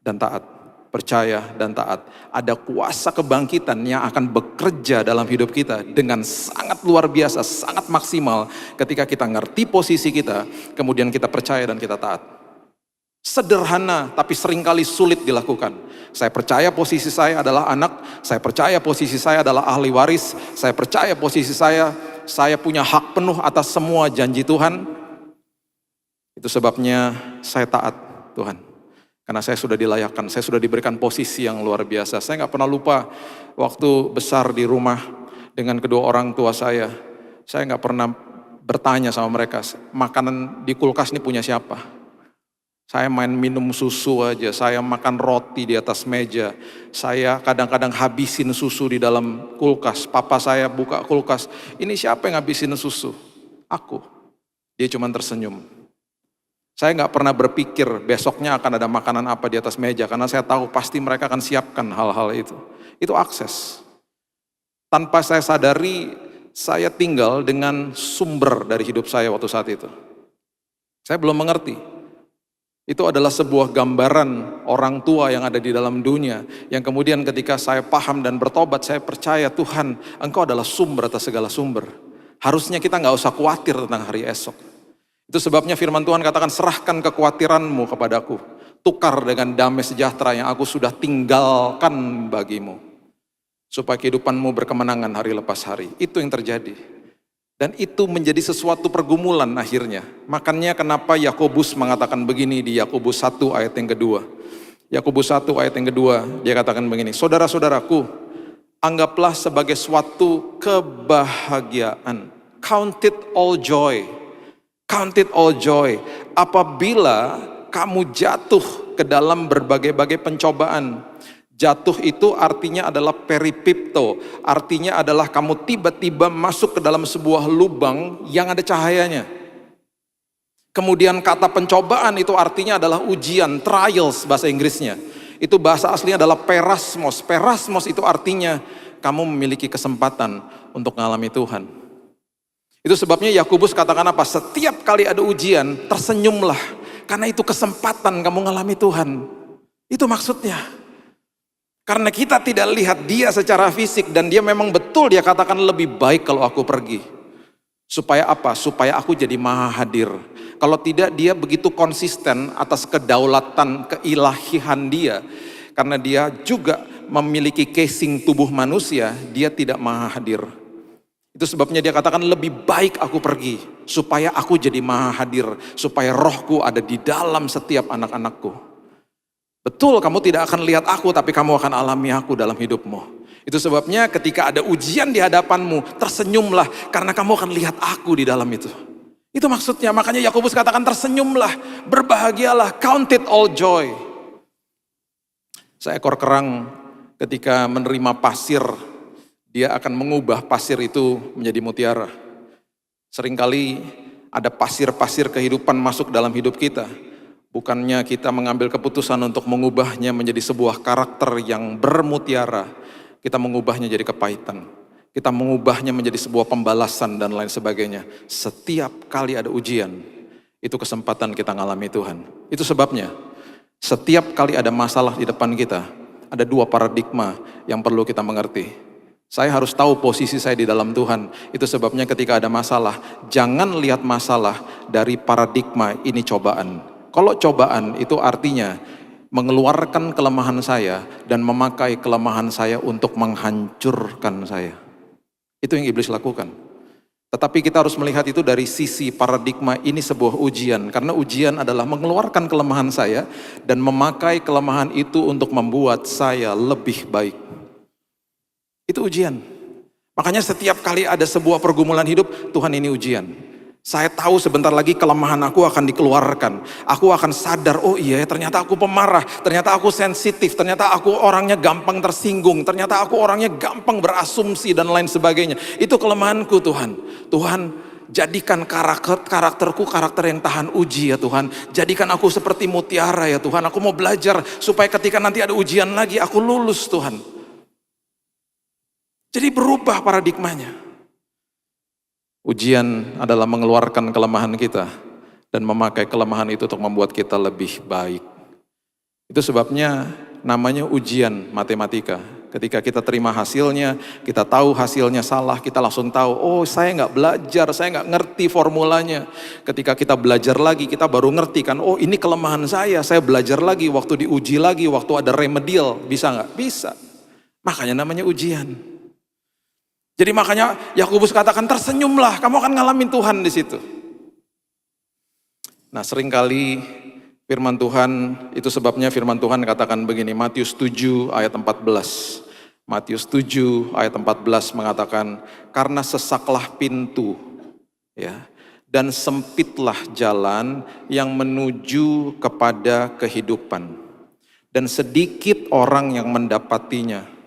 dan taat. Percaya dan taat. Ada kuasa kebangkitan yang akan bekerja dalam hidup kita dengan sangat luar biasa, sangat maksimal ketika kita ngerti posisi kita, kemudian kita percaya dan kita taat. Sederhana tapi seringkali sulit dilakukan. Saya percaya posisi saya adalah anak, saya percaya posisi saya adalah ahli waris, saya percaya posisi saya punya hak penuh atas semua janji Tuhan. Itu sebabnya saya taat Tuhan. Karena saya sudah dilayakkan, saya sudah diberikan posisi yang luar biasa. Saya nggak pernah lupa waktu besar di rumah dengan kedua orang tua saya nggak pernah bertanya sama mereka, makanan di kulkas ini punya siapa? Saya main minum susu aja, saya makan roti di atas meja, saya kadang-kadang habisin susu di dalam kulkas. Papa saya buka kulkas, ini siapa yang habisin susu? Aku. Dia cuma tersenyum. Saya nggak pernah berpikir besoknya akan ada makanan apa di atas meja, karena saya tahu pasti mereka akan siapkan hal-hal itu. Itu akses. Tanpa saya sadari, saya tinggal dengan sumber dari hidup saya waktu saat itu. Saya belum mengerti. Itu adalah sebuah gambaran orang tua yang ada di dalam dunia, yang kemudian ketika saya paham dan bertobat, saya percaya Tuhan, Engkau adalah sumber atas segala sumber. Harusnya kita nggak usah khawatir tentang hari esok. Itu sebabnya firman Tuhan katakan, serahkan kekhawatiranmu kepadaku, tukar dengan damai sejahtera yang aku sudah tinggalkan bagimu, supaya kehidupanmu berkemenangan hari lepas hari. Itu yang terjadi. Dan itu menjadi sesuatu pergumulan akhirnya. Makanya kenapa Yakobus mengatakan begini di Yakobus 1 ayat yang kedua. Yakobus 1 ayat yang kedua, dia katakan begini, saudara-saudaraku, anggaplah sebagai suatu kebahagiaan. Count it all joy. Count it all joy. Apabila kamu jatuh ke dalam berbagai-bagai pencobaan. Jatuh itu artinya adalah peripipto. Artinya adalah kamu tiba-tiba masuk ke dalam sebuah lubang yang ada cahayanya. Kemudian kata pencobaan itu artinya adalah ujian, trials bahasa Inggrisnya. Itu bahasa aslinya adalah perasmos. Perasmos itu artinya kamu memiliki kesempatan untuk mengalami Tuhan. Itu sebabnya Yakobus katakan apa? Setiap kali ada ujian, tersenyumlah. Karena itu kesempatan kamu mengalami Tuhan. Itu maksudnya. Karena kita tidak lihat dia secara fisik, dan dia memang betul dia katakan lebih baik kalau aku pergi. Supaya apa? Supaya aku jadi maha hadir. Kalau tidak, dia begitu konsisten atas kedaulatan, keilahian dia. Karena dia juga memiliki casing tubuh manusia, dia tidak maha hadir. Itu sebabnya dia katakan lebih baik aku pergi, supaya aku jadi maha hadir, supaya rohku ada di dalam setiap anak-anakku. Betul, kamu tidak akan lihat aku, tapi kamu akan alami aku dalam hidupmu. Itu sebabnya ketika ada ujian di hadapanmu, tersenyumlah, karena kamu akan lihat aku di dalam itu. Itu maksudnya, makanya Yakobus katakan tersenyumlah, berbahagialah, count it all joy. Seekor kerang ketika menerima pasir, dia akan mengubah pasir itu menjadi mutiara. Seringkali ada pasir-pasir kehidupan masuk dalam hidup kita. Bukannya kita mengambil keputusan untuk mengubahnya menjadi sebuah karakter yang bermutiara, kita mengubahnya jadi kepahitan. Kita mengubahnya menjadi sebuah pembalasan dan lain sebagainya. Setiap kali ada ujian, itu kesempatan kita ngalami Tuhan. Itu sebabnya, setiap kali ada masalah di depan kita, ada dua paradigma yang perlu kita mengerti. Saya harus tahu posisi saya di dalam Tuhan. Itu sebabnya ketika ada masalah, jangan lihat masalah dari paradigma ini cobaan. Kalau cobaan itu artinya mengeluarkan kelemahan saya dan memakai kelemahan saya untuk menghancurkan saya. Itu yang iblis lakukan. Tetapi kita harus melihat itu dari sisi paradigma ini sebuah ujian. Karena ujian adalah mengeluarkan kelemahan saya dan memakai kelemahan itu untuk membuat saya lebih baik. Itu ujian. Makanya setiap kali ada sebuah pergumulan hidup, Tuhan ini ujian. Saya tahu sebentar lagi kelemahan aku akan dikeluarkan. Aku akan sadar, oh iya ternyata aku pemarah, ternyata aku sensitif, ternyata aku orangnya gampang tersinggung, ternyata aku orangnya gampang berasumsi dan lain sebagainya. Itu kelemahanku Tuhan. Tuhan, jadikan karakterku karakter yang tahan uji ya Tuhan. Jadikan aku seperti mutiara ya Tuhan. Aku mau belajar supaya ketika nanti ada ujian lagi aku lulus Tuhan. Jadi berubah paradigmanya. Ujian adalah mengeluarkan kelemahan kita dan memakai kelemahan itu untuk membuat kita lebih baik. Itu sebabnya namanya ujian matematika. Ketika kita terima hasilnya, kita tahu hasilnya salah, kita langsung tahu, oh saya nggak belajar, saya nggak ngerti formulanya. Ketika kita belajar lagi, kita baru ngerti kan, oh ini kelemahan saya belajar lagi, waktu diuji lagi, waktu ada remedial, bisa nggak? Bisa. Makanya namanya ujian. Jadi makanya Yakobus katakan tersenyumlah, kamu akan ngalamin Tuhan di situ. Nah seringkali firman Tuhan, itu sebabnya firman Tuhan katakan begini, Matius 7 ayat 14. Matius 7 ayat 14 mengatakan, karena sesaklah pintu, ya, dan sempitlah jalan yang menuju kepada kehidupan, dan sedikit orang yang mendapatinya.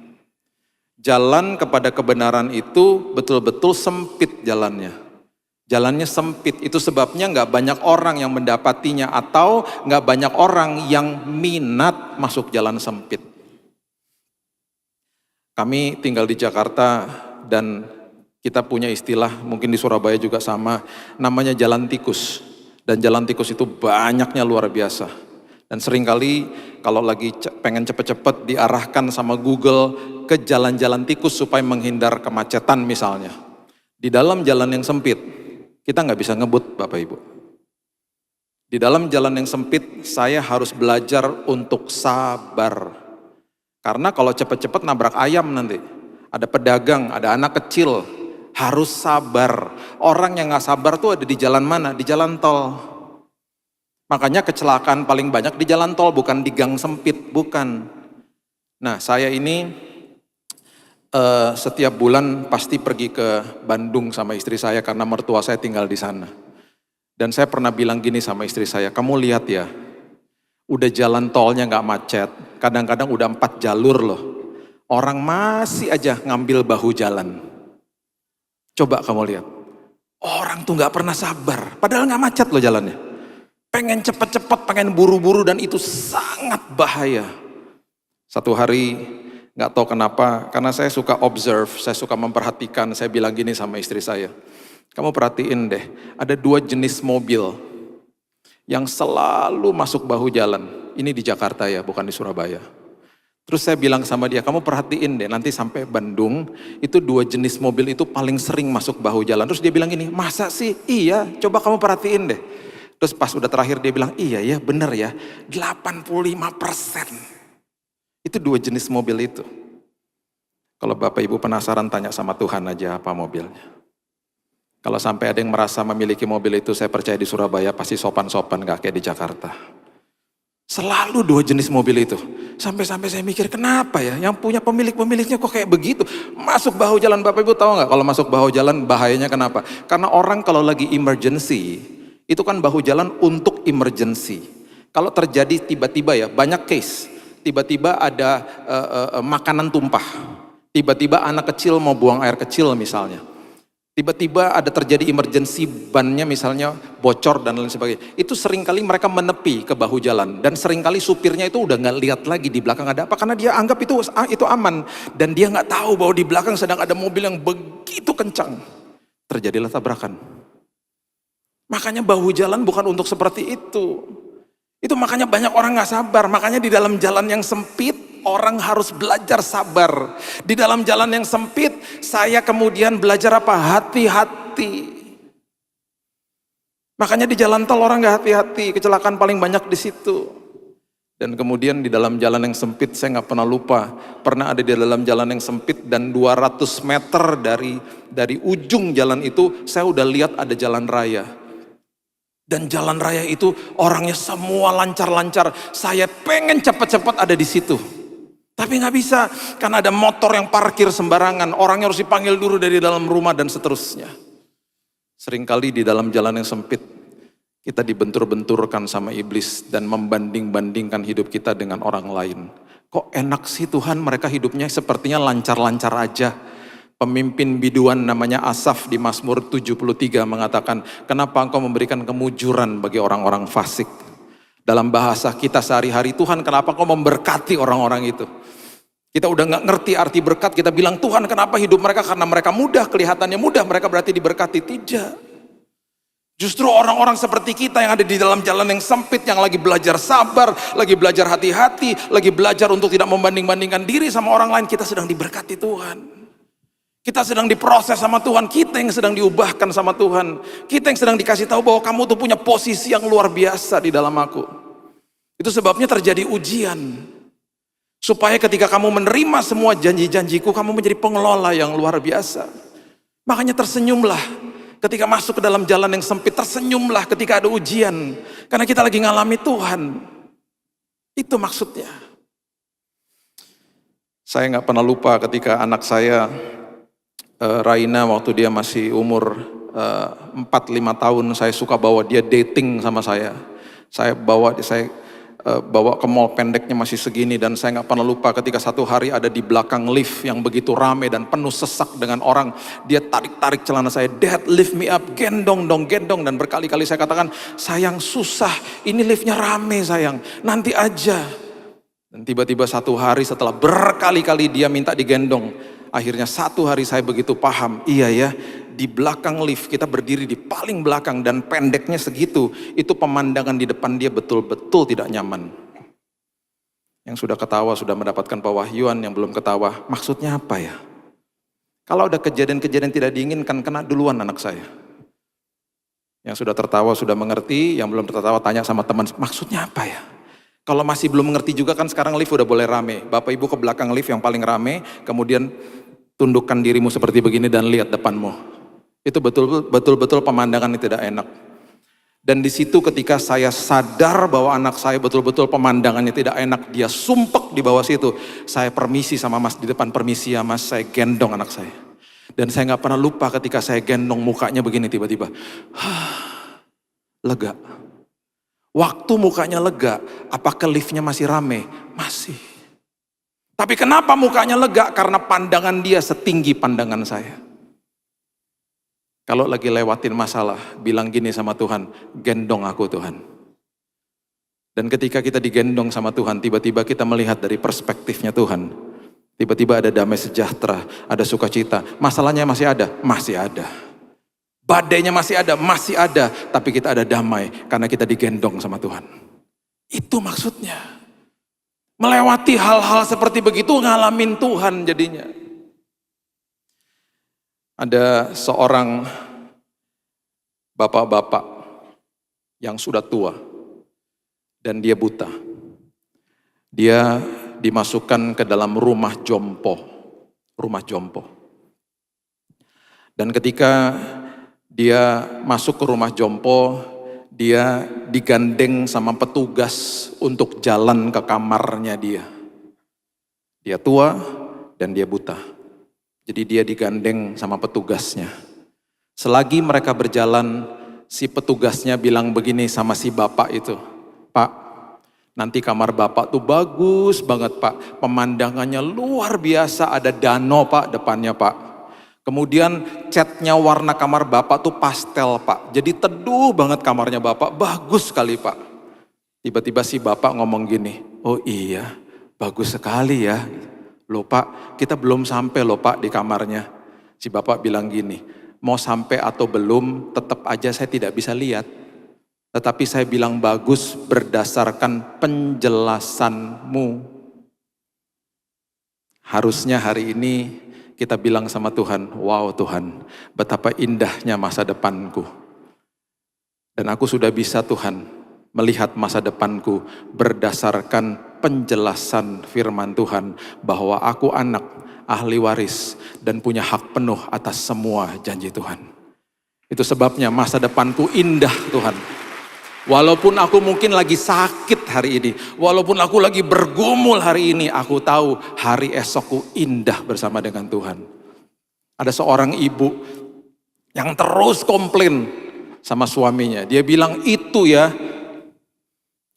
Jalan kepada kebenaran itu betul-betul sempit jalannya. Jalannya sempit, itu sebabnya gak banyak orang yang mendapatinya atau gak banyak orang yang minat masuk jalan sempit. Kami tinggal di Jakarta dan kita punya istilah, mungkin di Surabaya juga sama, namanya jalan tikus. Dan jalan tikus itu banyaknya luar biasa. Dan seringkali kalau lagi pengen cepet-cepet diarahkan sama Google ke jalan-jalan tikus supaya menghindar kemacetan misalnya. Di dalam jalan yang sempit, kita nggak bisa ngebut Bapak Ibu. Di dalam jalan yang sempit, saya harus belajar untuk sabar. Karena kalau cepet-cepet nabrak ayam nanti. Ada pedagang, ada anak kecil, harus sabar. Orang yang nggak sabar tuh ada di jalan mana? Di jalan tol. Makanya kecelakaan paling banyak di jalan tol, bukan di gang sempit, bukan. Nah saya ini setiap bulan pasti pergi ke Bandung sama istri saya karena mertua saya tinggal di sana. Dan saya pernah bilang gini sama istri saya, kamu lihat ya, udah jalan tolnya gak macet, kadang-kadang udah 4 jalur loh. Orang masih aja ngambil bahu jalan. Coba kamu lihat, orang tuh gak pernah sabar, padahal gak macet loh jalannya. Pengen cepet-cepet, pengen buru-buru dan itu sangat bahaya. Satu hari gak tahu kenapa, karena saya suka observe, saya suka memperhatikan, saya bilang gini sama istri saya. Kamu perhatiin deh, ada 2 jenis mobil yang selalu masuk bahu jalan. Ini di Jakarta ya, bukan di Surabaya. Terus saya bilang sama dia, kamu perhatiin deh nanti sampai Bandung, itu 2 jenis mobil itu paling sering masuk bahu jalan. Terus dia bilang gini, masa sih? Iya, coba kamu perhatiin deh. Terus pas udah terakhir dia bilang, iya ya bener ya, 85%. Itu 2 jenis mobil itu. Kalau Bapak Ibu penasaran tanya sama Tuhan aja apa mobilnya. Kalau sampai ada yang merasa memiliki mobil itu, saya percaya di Surabaya pasti sopan-sopan gak kayak di Jakarta. Selalu 2 jenis mobil itu. Sampai-sampai saya mikir kenapa ya, yang punya pemiliknya kok kayak begitu. Masuk bahu jalan, Bapak Ibu tahu gak kalau masuk bahu jalan bahayanya kenapa? Karena orang kalau lagi emergency, itu kan bahu jalan untuk emergency. Kalau terjadi tiba-tiba ya, banyak case. Tiba-tiba ada makanan tumpah. Tiba-tiba anak kecil mau buang air kecil misalnya. Tiba-tiba ada terjadi emergency, bannya misalnya bocor dan lain sebagainya. Itu seringkali mereka menepi ke bahu jalan. Dan seringkali supirnya itu udah gak lihat lagi di belakang ada apa. Karena dia anggap itu aman. Dan dia gak tahu bahwa di belakang sedang ada mobil yang begitu kencang. Terjadilah tabrakan. Makanya bahu jalan bukan untuk seperti itu. Itu makanya banyak orang gak sabar. Makanya di dalam jalan yang sempit, orang harus belajar sabar. Di dalam jalan yang sempit, saya kemudian belajar apa? Hati-hati. Makanya di jalan tol orang gak hati-hati, kecelakaan paling banyak di situ. Dan kemudian di dalam jalan yang sempit, saya gak pernah lupa, pernah ada di dalam jalan yang sempit dan 200 meter dari ujung jalan itu, saya udah lihat ada jalan raya. Dan jalan raya itu orangnya semua lancar-lancar. Saya pengen cepat-cepat ada di situ. Tapi nggak bisa, karena ada motor yang parkir sembarangan. Orangnya harus dipanggil dulu dari dalam rumah dan seterusnya. Seringkali di dalam jalan yang sempit, kita dibentur-benturkan sama iblis dan membanding-bandingkan hidup kita dengan orang lain. Kok enak sih Tuhan, mereka hidupnya sepertinya lancar-lancar aja. Pemimpin biduan namanya Asaf di Mazmur 73 mengatakan, kenapa engkau memberikan kemujuran bagi orang-orang fasik? Dalam bahasa kita sehari-hari, Tuhan kenapa engkau memberkati orang-orang itu? Kita udah gak ngerti arti berkat, kita bilang Tuhan kenapa hidup mereka, karena mereka mudah, kelihatannya mudah, mereka berarti diberkati. Tidak. Justru orang-orang seperti kita yang ada di dalam jalan yang sempit, yang lagi belajar sabar, lagi belajar hati-hati, lagi belajar untuk tidak membanding-bandingkan diri sama orang lain, kita sedang diberkati Tuhan. Kita sedang diproses sama Tuhan, kita yang sedang diubahkan sama Tuhan. Kita yang sedang dikasih tahu bahwa kamu tuh punya posisi yang luar biasa di dalam aku. Itu sebabnya terjadi ujian. Supaya ketika kamu menerima semua janji-janjiku, kamu menjadi pengelola yang luar biasa. Makanya tersenyumlah ketika masuk ke dalam jalan yang sempit, tersenyumlah ketika ada ujian. Karena kita lagi ngalami Tuhan. Itu maksudnya. Saya gak pernah lupa ketika anak saya, Raina, waktu dia masih umur 4-5 tahun, saya suka bawa dia dating sama saya. Saya bawa ke mall, pendeknya masih segini, dan saya nggak pernah lupa ketika satu hari ada di belakang lift yang begitu ramai dan penuh sesak dengan orang. Dia tarik-tarik celana saya, Dad lift me up, gendong dong, gendong. Dan berkali-kali saya katakan, sayang susah, ini liftnya rame sayang, nanti aja. Dan tiba-tiba satu hari setelah berkali-kali dia minta digendong, akhirnya satu hari saya begitu paham, iya ya, di belakang lift, kita berdiri di paling belakang dan pendeknya segitu, itu pemandangan di depan dia betul-betul tidak nyaman. Yang sudah ketawa sudah mendapatkan pewahyuan, yang belum ketawa, maksudnya apa ya? Kalau ada kejadian-kejadian tidak diinginkan, kena duluan anak saya. Yang sudah tertawa sudah mengerti, yang belum tertawa tanya sama teman, maksudnya apa ya? Kalau masih belum mengerti juga kan sekarang lift udah boleh rame. Bapak Ibu ke belakang lift yang paling rame, kemudian tundukkan dirimu seperti begini dan lihat depanmu. Itu betul-betul pemandangan yang tidak enak. Dan di situ ketika saya sadar bahwa anak saya betul-betul pemandangannya tidak enak, dia sumpek di bawah situ. Saya permisi sama mas di depan, permisi ya mas, saya gendong anak saya. Dan saya gak pernah lupa ketika saya gendong mukanya begini tiba-tiba. Lega. Waktu mukanya lega, apakah liftnya masih rame? Masih. Tapi kenapa mukanya lega? Karena pandangan dia setinggi pandangan saya. Kalau lagi lewatin masalah, bilang gini sama Tuhan, gendong aku Tuhan. Dan ketika kita digendong sama Tuhan, tiba-tiba kita melihat dari perspektifnya Tuhan. Tiba-tiba ada damai sejahtera, ada sukacita. Masalahnya masih ada? Masih ada. Badainya masih ada? Masih ada. Tapi kita ada damai, karena kita digendong sama Tuhan. Itu maksudnya. Melewati hal-hal seperti begitu, ngalamin Tuhan jadinya. Ada seorang bapak-bapak yang sudah tua dan dia buta. Dia dimasukkan ke dalam rumah jompo. Dan ketika dia masuk ke rumah jompo, dia digandeng sama petugas untuk jalan ke kamarnya dia. Dia tua dan dia buta. Jadi dia digandeng sama petugasnya. Selagi mereka berjalan, si petugasnya bilang begini sama si bapak itu, "Pak, nanti kamar bapak tuh bagus banget Pak. Pemandangannya luar biasa, ada danau Pak depannya Pak. Kemudian catnya warna kamar bapak tuh pastel Pak. Jadi teduh banget kamarnya bapak, bagus sekali Pak." Tiba-tiba si bapak ngomong gini, "Oh iya, bagus sekali ya. Loh Pak, kita belum sampai loh Pak di kamarnya." Si bapak bilang gini, "Mau sampai atau belum, tetap aja saya tidak bisa lihat. Tetapi saya bilang bagus berdasarkan penjelasanmu." Harusnya hari ini kita bilang sama Tuhan, "Wow Tuhan, betapa indahnya masa depanku. Dan aku sudah bisa Tuhan melihat masa depanku berdasarkan penjelasan firman Tuhan bahwa aku anak ahli waris dan punya hak penuh atas semua janji Tuhan." Itu sebabnya masa depanku indah Tuhan. Walaupun aku mungkin lagi sakit hari ini, walaupun aku lagi bergumul hari ini, aku tahu hari esokku indah bersama dengan Tuhan. Ada seorang ibu yang terus komplain sama suaminya. Dia bilang, "Itu ya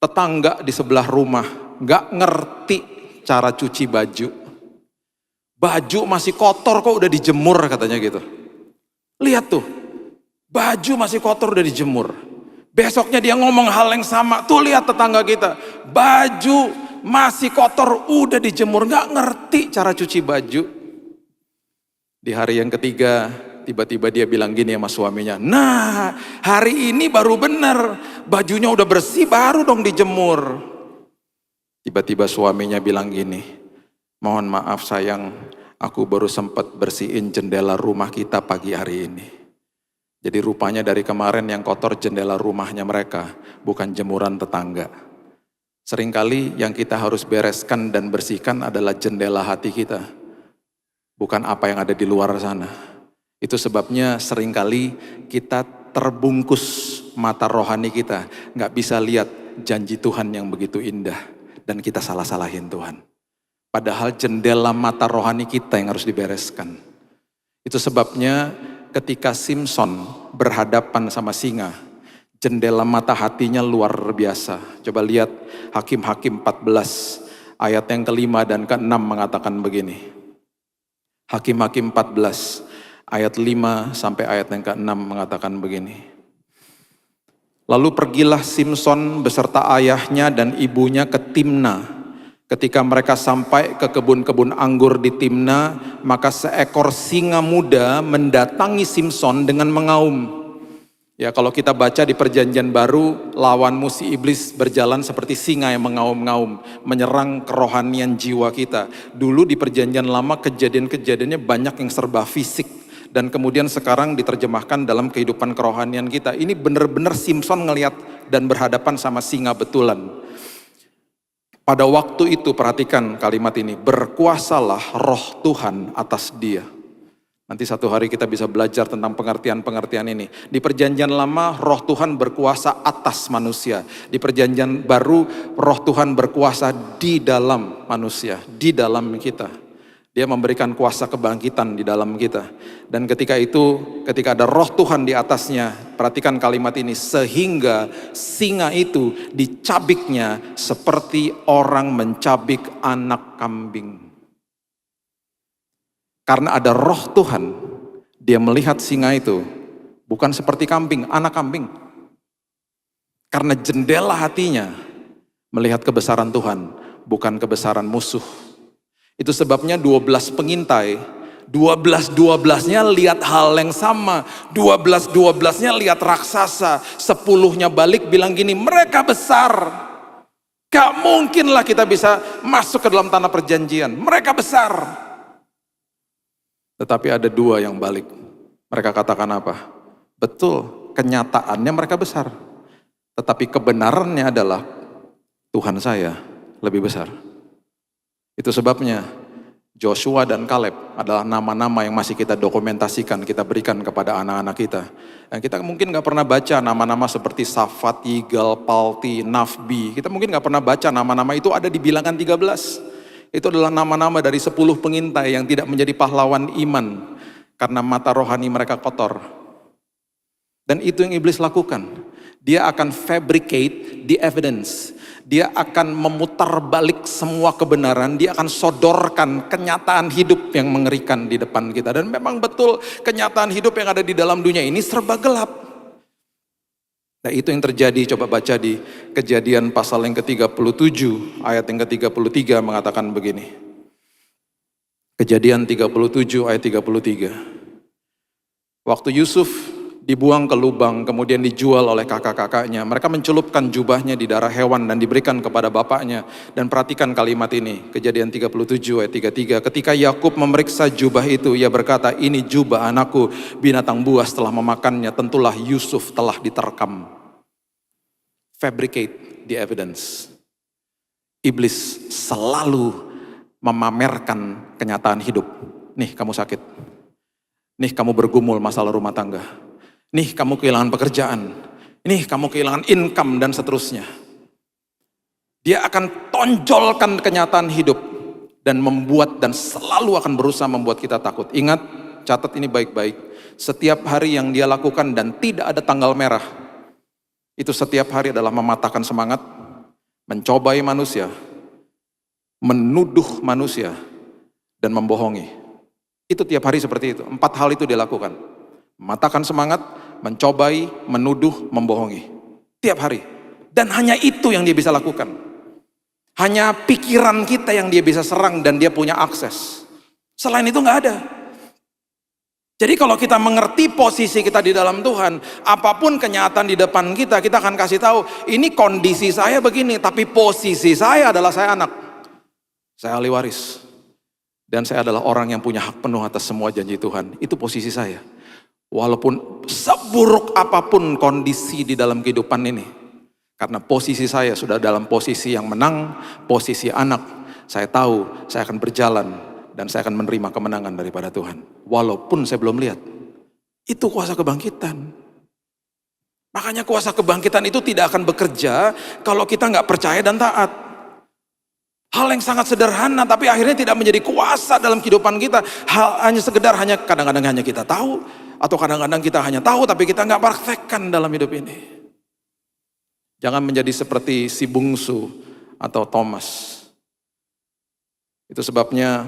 tetangga di sebelah rumah gak ngerti cara cuci baju. Baju masih kotor kok udah dijemur," katanya gitu. Lihat tuh, baju masih kotor udah dijemur. Besoknya dia ngomong hal yang sama. Tuh lihat tetangga kita, baju masih kotor udah dijemur, gak ngerti cara cuci baju. Di hari yang ketiga, tiba-tiba dia bilang gini sama suaminya, "Nah, hari ini baru bener, bajunya udah bersih baru dong dijemur." Tiba-tiba suaminya bilang gini, "Mohon maaf sayang, aku baru sempat bersihin jendela rumah kita pagi hari ini." Jadi rupanya dari kemarin yang kotor jendela rumahnya mereka, bukan jemuran tetangga. Seringkali yang kita harus bereskan dan bersihkan adalah jendela hati kita, bukan apa yang ada di luar sana. Itu sebabnya seringkali kita terbungkus mata rohani kita, gak bisa lihat janji Tuhan yang begitu indah, dan kita salah-salahin Tuhan. Padahal jendela mata rohani kita yang harus dibereskan. Itu sebabnya ketika Simson berhadapan sama singa, jendela mata hatinya luar biasa. Coba lihat Hakim-Hakim 14 ayat yang ke-5 dan ke-6 mengatakan begini. Hakim-Hakim 14 ayat 5 sampai ayat yang ke-6 mengatakan begini. "Lalu pergilah Simson beserta ayahnya dan ibunya ke Timna. Ketika mereka sampai ke kebun-kebun anggur di Timna, maka seekor singa muda mendatangi Simson dengan mengaum." Ya, kalau kita baca di Perjanjian Baru, lawanmu si iblis berjalan seperti singa yang mengaum-ngaum, menyerang kerohanian jiwa kita. Dulu di Perjanjian Lama kejadian-kejadiannya banyak yang serba fisik, dan kemudian sekarang diterjemahkan dalam kehidupan kerohanian kita. Ini benar-benar Simson ngelihat dan berhadapan sama singa betulan. Pada waktu itu, perhatikan kalimat ini, berkuasalah roh Tuhan atas dia. Nanti satu hari kita bisa belajar tentang pengertian-pengertian ini. Di Perjanjian Lama, roh Tuhan berkuasa atas manusia. Di Perjanjian Baru, roh Tuhan berkuasa di dalam manusia, di dalam kita. Dia memberikan kuasa kebangkitan di dalam kita. Dan ketika itu, ketika ada roh Tuhan di atasnya, perhatikan kalimat ini, sehingga singa itu dicabiknya seperti orang mencabik anak kambing. Karena ada roh Tuhan, dia melihat singa itu bukan seperti kambing, anak kambing. Karena jendela hatinya melihat kebesaran Tuhan, bukan kebesaran musuh. Itu sebabnya 12 pengintai, 12-12-nya lihat hal yang sama, 12-12-nya lihat raksasa, 10-nya balik bilang gini, mereka besar, Gak mungkinlah kita bisa masuk ke dalam tanah perjanjian. Mereka besar. Tetapi ada dua yang balik. Mereka katakan apa? Betul, kenyataannya mereka besar. Tetapi kebenarannya adalah Tuhan saya lebih besar. Itu sebabnya Joshua dan Kaleb adalah nama-nama yang masih kita dokumentasikan, kita berikan kepada anak-anak kita. Dan kita mungkin gak pernah baca nama-nama seperti Safat, Yigal, Palti, Nafbi. Kita mungkin gak pernah baca nama-nama itu ada di Bilangan 13. Itu adalah nama-nama dari 10 pengintai yang tidak menjadi pahlawan iman karena mata rohani mereka kotor. Dan itu yang iblis lakukan. Dia akan fabricate the evidence. Dia akan memutar balik semua kebenaran. Dia akan sodorkan kenyataan hidup yang mengerikan di depan kita. Dan memang betul kenyataan hidup yang ada di dalam dunia ini serba gelap. Nah itu yang terjadi, coba baca di Kejadian pasal yang ke-37, ayat yang ke-33 mengatakan begini. Kejadian 37 ayat 33. Waktu Yusuf dibuang ke lubang, kemudian dijual oleh kakak-kakaknya. Mereka mencelupkan jubahnya di darah hewan dan diberikan kepada bapaknya. Dan perhatikan kalimat ini, Kejadian 37 ayat 33. Ketika Yakub memeriksa jubah itu, ia berkata, ini jubah anakku, binatang buas telah memakannya, tentulah Yusuf telah diterkam. Fabricate the evidence. Iblis selalu memamerkan kenyataan hidup. Nih kamu sakit. Nih kamu bergumul masalah rumah tangga. Nih kamu kehilangan pekerjaan. Nih kamu kehilangan income dan seterusnya. Dia akan tonjolkan kenyataan hidup dan membuat dan selalu akan berusaha membuat kita takut. Ingat, catat ini baik-baik. Setiap hari yang dia lakukan dan tidak ada tanggal merah. Itu setiap hari adalah mematahkan semangat, mencobai manusia, menuduh manusia, dan membohongi. Itu tiap hari seperti itu. 4 hal itu dia lakukan. Mematahkan semangat, mencobai, menuduh, membohongi. Tiap hari. Dan hanya itu yang dia bisa lakukan. Hanya pikiran kita yang dia bisa serang dan dia punya akses. Selain itu nggak ada. Jadi kalau kita mengerti posisi kita di dalam Tuhan, apapun kenyataan di depan kita, kita akan kasih tahu, ini kondisi saya begini, tapi posisi saya adalah saya anak. Saya ahli waris. Dan saya adalah orang yang punya hak penuh atas semua janji Tuhan. Itu posisi saya. Walaupun seburuk apapun kondisi di dalam kehidupan ini. Karena posisi saya sudah dalam posisi yang menang, posisi anak. Saya tahu saya akan berjalan dan saya akan menerima kemenangan daripada Tuhan. Walaupun saya belum lihat. Itu kuasa kebangkitan. Makanya kuasa kebangkitan itu tidak akan bekerja kalau kita nggak percaya dan taat. Hal yang sangat sederhana tapi akhirnya tidak menjadi kuasa dalam kehidupan kita. Hanya sekedar kadang-kadang hanya kita tahu. Atau kadang-kadang kita hanya tahu tapi kita nggak praktekkan dalam hidup ini. Jangan menjadi seperti si bungsu atau Thomas. Itu sebabnya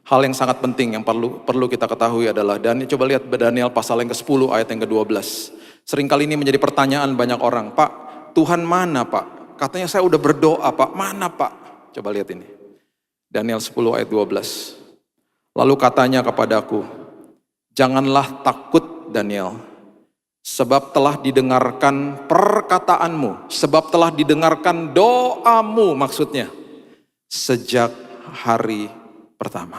hal yang sangat penting yang perlu kita ketahui adalah, dan coba lihat Daniel pasal yang ke-10 ayat yang ke-12. Seringkali ini menjadi pertanyaan banyak orang, Pak, Tuhan mana Pak? Katanya saya udah berdoa Pak, mana Pak? Coba lihat ini. Daniel 10 ayat 12. Lalu katanya kepadaku, janganlah takut Daniel, sebab telah didengarkan perkataanmu, sebab telah didengarkan doamu, maksudnya sejak hari pertama.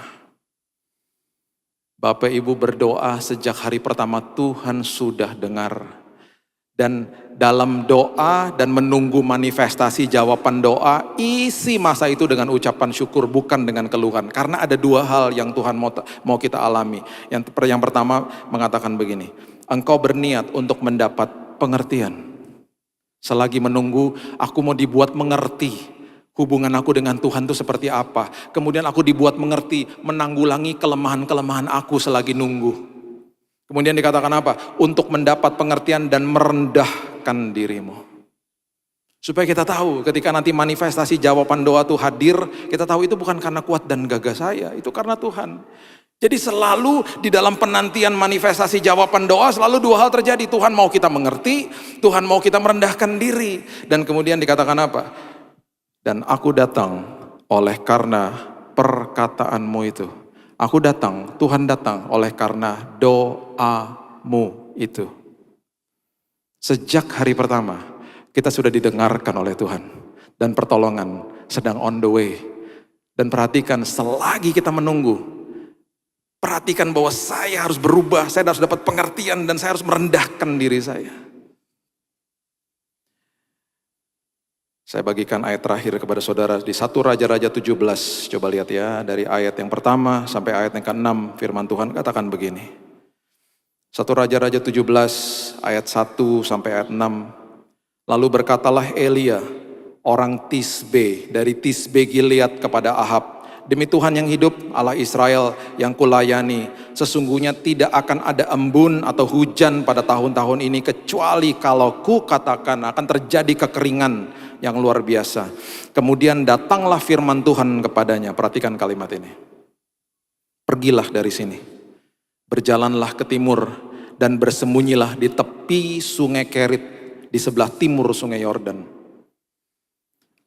Bapak Ibu berdoa sejak hari pertama, Tuhan sudah dengar. Dan dalam doa dan menunggu manifestasi jawaban doa, isi masa itu dengan ucapan syukur, bukan dengan keluhan. Karena ada 2 hal yang Tuhan mau kita alami. Yang pertama mengatakan begini, engkau berniat untuk mendapat pengertian. Selagi menunggu, aku mau dibuat mengerti hubungan aku dengan Tuhan itu seperti apa. Kemudian aku dibuat mengerti, menanggulangi kelemahan-kelemahan aku selagi nunggu. Kemudian dikatakan apa? Untuk mendapat pengertian dan merendahkan dirimu. Supaya kita tahu ketika nanti manifestasi jawaban doa itu hadir, kita tahu itu bukan karena kuat dan gagah saya, itu karena Tuhan. Jadi selalu di dalam penantian manifestasi jawaban doa, selalu 2 hal terjadi. Tuhan mau kita mengerti, Tuhan mau kita merendahkan diri. Dan kemudian dikatakan apa? Dan aku datang oleh karena perkataanmu itu. Aku datang, Tuhan datang oleh karena doamu itu. Sejak hari pertama, kita sudah didengarkan oleh Tuhan. dan pertolongan sedang on the way. Dan perhatikan, selagi kita menunggu, perhatikan bahwa saya harus berubah, saya harus dapat pengertian, dan saya harus merendahkan diri saya. Saya bagikan ayat terakhir kepada saudara di 1 Raja-Raja 17. Coba lihat ya, dari ayat yang pertama sampai ayat yang ke-6, firman Tuhan katakan begini. 1 Raja-Raja 17 ayat 1 sampai ayat 6. Lalu berkatalah Elia, orang Tisbe, dari Tisbe Gilead kepada Ahab, demi Tuhan yang hidup, Allah Israel yang kulayani, sesungguhnya tidak akan ada embun atau hujan pada tahun-tahun ini, kecuali kalau ku katakan akan terjadi kekeringan yang luar biasa. Kemudian datanglah firman Tuhan kepadanya, perhatikan kalimat ini. Pergilah dari sini, berjalanlah ke timur, dan bersembunyilah di tepi sungai Kerit, di sebelah timur sungai Yordan.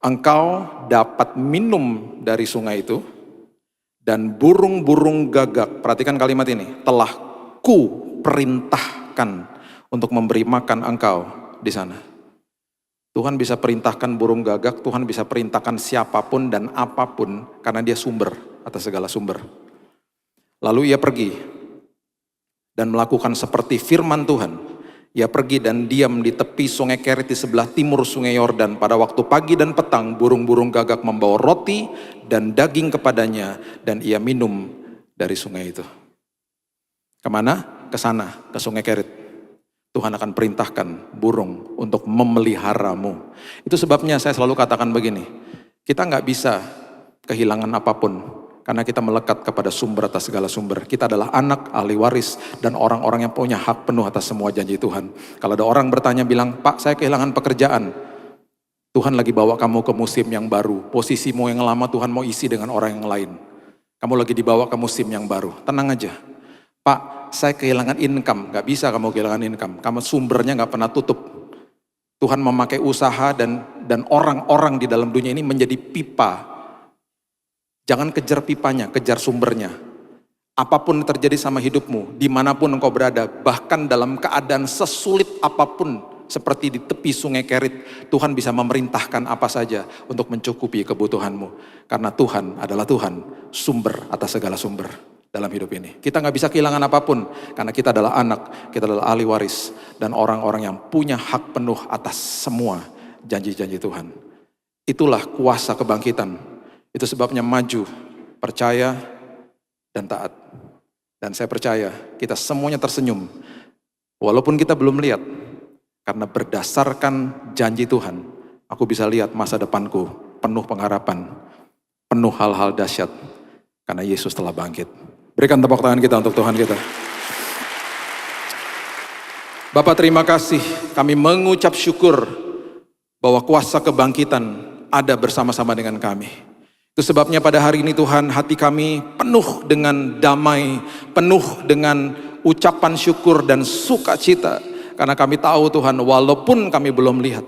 Engkau dapat minum dari sungai itu, dan burung-burung gagak, perhatikan kalimat ini, telah ku perintahkan untuk memberi makan engkau di sana. Tuhan bisa perintahkan burung gagak, Tuhan bisa perintahkan siapapun dan apapun, karena dia sumber atas segala sumber. Lalu ia pergi dan melakukan seperti firman Tuhan. Ia pergi dan diam di tepi sungai Kerit di sebelah timur sungai Yordan. Pada waktu pagi dan petang, burung-burung gagak membawa roti dan daging kepadanya, dan ia minum dari sungai itu. Kemana? Ke sana, ke sungai Kerit. Tuhan akan perintahkan burung untuk memeliharamu. Itu sebabnya saya selalu katakan begini, kita nggak bisa kehilangan apapun, karena kita melekat kepada sumber atas segala sumber. Kita adalah anak, ahli waris, dan orang-orang yang punya hak penuh atas semua janji Tuhan. Kalau ada orang bertanya bilang, Pak, saya kehilangan pekerjaan. Tuhan lagi bawa kamu ke musim yang baru. Posisimu yang lama Tuhan mau isi dengan orang yang lain. Kamu lagi dibawa ke musim yang baru. Tenang aja. Pak, saya kehilangan income. Gak bisa kamu kehilangan income. Kamu sumbernya gak pernah tutup. Tuhan memakai usaha dan orang-orang di dalam dunia ini menjadi pipa. Jangan kejar pipanya, kejar sumbernya. Apapun yang terjadi sama hidupmu, dimanapun engkau berada, bahkan dalam keadaan sesulit apapun, seperti di tepi sungai Kerit, Tuhan bisa memerintahkan apa saja untuk mencukupi kebutuhanmu. Karena Tuhan adalah Tuhan, sumber atas segala sumber dalam hidup ini. Kita gak bisa kehilangan apapun, karena kita adalah anak, kita adalah ahli waris, dan orang-orang yang punya hak penuh atas semua janji-janji Tuhan. Itulah kuasa kebangkitan. Itu sebabnya maju, percaya, dan taat. Dan saya percaya kita semuanya tersenyum. Walaupun kita belum lihat, karena berdasarkan janji Tuhan, aku bisa lihat masa depanku penuh pengharapan, penuh hal-hal dahsyat, karena Yesus telah bangkit. Berikan tepuk tangan kita untuk Tuhan kita. Bapak, terima kasih, kami mengucap syukur bahwa kuasa kebangkitan ada bersama-sama dengan kami. Itu sebabnya pada hari ini Tuhan, hati kami penuh dengan damai, penuh dengan ucapan syukur dan sukacita. Karena kami tahu Tuhan, walaupun kami belum lihat,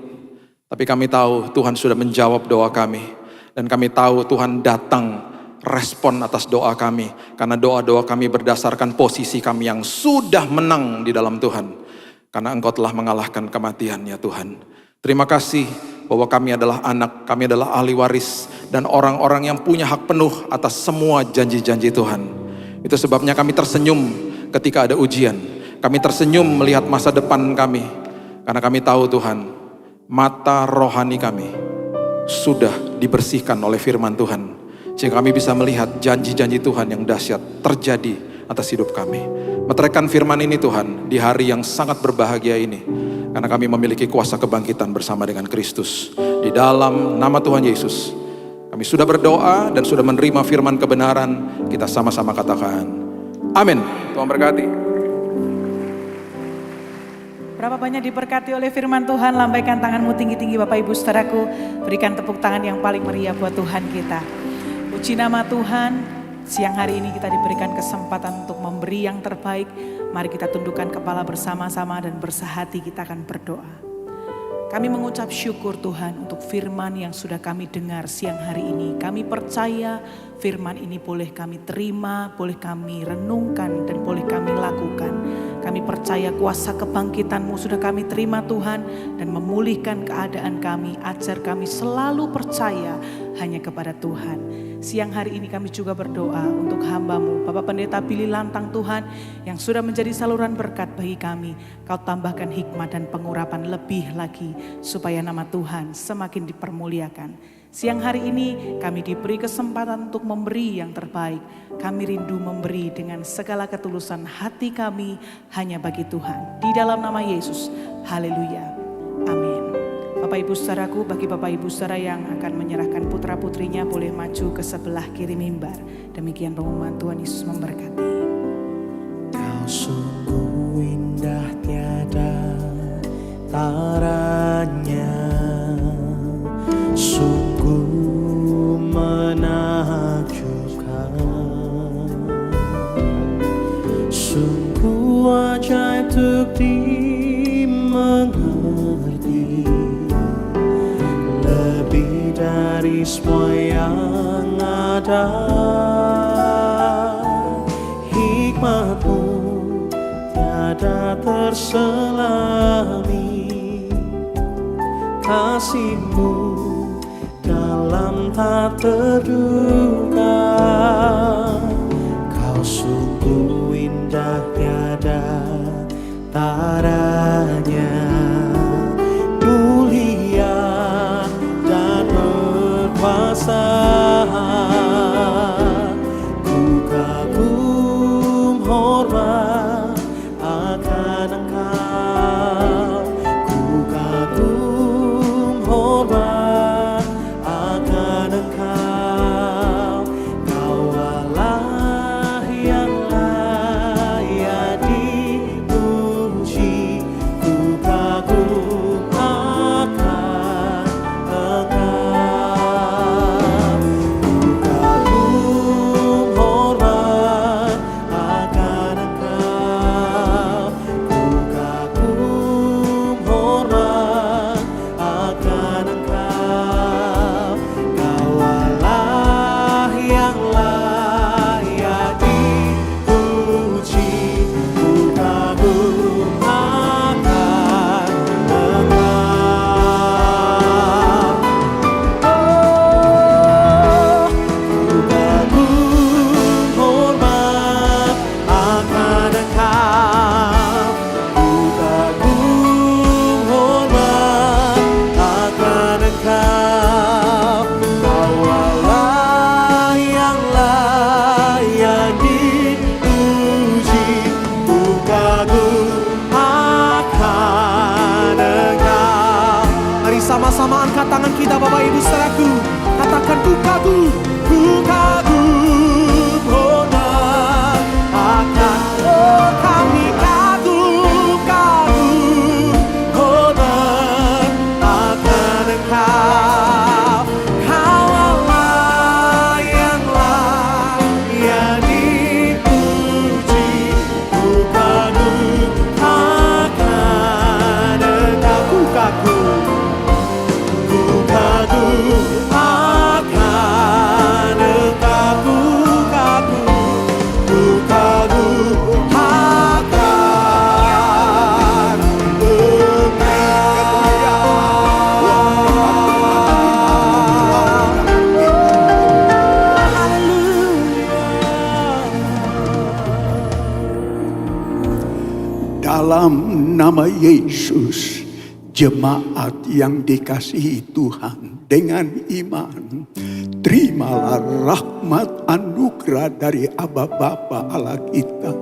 tapi kami tahu Tuhan sudah menjawab doa kami. Dan kami tahu Tuhan datang respon atas doa kami. Karena doa-doa kami berdasarkan posisi kami yang sudah menang di dalam Tuhan. Karena Engkau telah mengalahkan kematian ya Tuhan. Terima kasih bahwa kami adalah anak, kami adalah ahli waris, dan orang-orang yang punya hak penuh atas semua janji-janji Tuhan. Itu sebabnya kami tersenyum ketika ada ujian. Kami tersenyum melihat masa depan kami. Karena kami tahu Tuhan, mata rohani kami sudah dibersihkan oleh firman Tuhan. Sehingga kami bisa melihat janji-janji Tuhan yang dahsyat terjadi atas hidup kami. Meteraikan firman ini Tuhan, di hari yang sangat berbahagia ini. Karena kami memiliki kuasa kebangkitan bersama dengan Kristus. Di dalam nama Tuhan Yesus, kami sudah berdoa dan sudah menerima firman kebenaran. Kita sama-sama katakan, amin. Tuhan berkati. Berapa banyak diberkati oleh firman Tuhan, lambaikan tanganmu tinggi-tinggi Bapak Ibu Saudaraku. Berikan tepuk tangan yang paling meriah buat Tuhan kita. Puji nama Tuhan. Siang hari ini kita diberikan kesempatan untuk memberi yang terbaik. Mari kita tundukkan kepala bersama-sama dan bersehati, kita akan berdoa. Kami mengucap syukur Tuhan untuk firman yang sudah kami dengar siang hari ini. Kami percaya firman ini boleh kami terima, boleh kami renungkan dan boleh kami lakukan. Kami percaya kuasa kebangkitan-Mu sudah kami terima Tuhan dan memulihkan keadaan kami. Ajar kami selalu percaya hanya kepada Tuhan. Siang hari ini kami juga berdoa untuk hamba-Mu, Bapak Pendeta Billy Lantang Tuhan, yang sudah menjadi saluran berkat bagi kami. Kau tambahkan hikmat dan pengurapan lebih lagi, supaya nama Tuhan semakin dipermuliakan. Siang hari ini kami diberi kesempatan untuk memberi yang terbaik. Kami rindu memberi dengan segala ketulusan hati kami hanya bagi Tuhan. Di dalam nama Yesus, haleluya, amin. Bapak Ibu saudaraku, bagi Bapak Ibu saudara yang akan menyerahkan putra putrinya boleh maju ke sebelah kiri mimbar. Demikian pengumuman, Tuhan Yesus memberkati. Kau sungguh indah tiada taranya, sungguh menakjubkan, sungguh ajaib untuk dimengerti, lebih dari semua yang ada. Hikmat-Mu tiada terselami, kasih-Mu dalam tak terduga. Kau sungguh indah tiada taranya, mulia dan berkuasa. Ku kagum hormat akan Engkau, ku kagum hormat akan Engkau. Kau Allah yang layak dipuji, ku kagum akan Engkau, ku kagum hormat akan Engkau, ku kagum hormat akan Engkau. Kau Allah yang layak dipuji, ku kagum akan Engkau. Ku kagum hormat akan Engkau, ku kagum hormat akan Engkau. Kau Allah yang layak dipuji, ku kagum akan Engkau. Mari sama-sama angkat tangan kita Bapak Ibu saudaraku, katakan ku kagum hormat akan. Oh, kami kagum hormat akan Engkau. Kau Allah yang layak dipuji, ku kagum akan Engkau. Ku kagum akan Engkau, ku kagum akan Dalam nama Yesus, jemaat yang dikasihi Tuhan dengan iman, terimalah rahmat anugerah dari Aba Bapa Allah kita,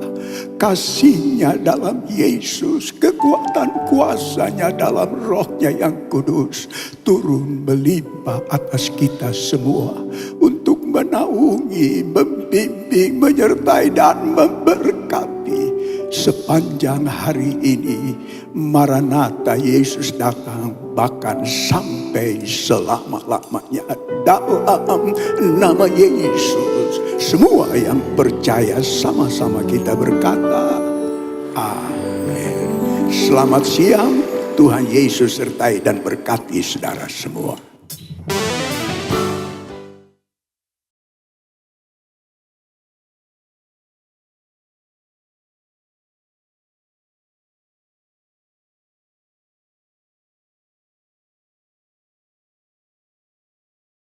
kasih-Nya dalam Yesus, kekuatan kuasa-Nya dalam Roh-Nya yang kudus turun melimpah atas kita semua untuk menaungi, membimbing, menyertai dan memberkati sepanjang hari ini. Maranatha, Yesus datang bahkan sampai selama-lamanya. Dalam nama Yesus, semua yang percaya sama-sama kita berkata amin. Selamat siang, Tuhan Yesus sertai dan berkati saudara semua.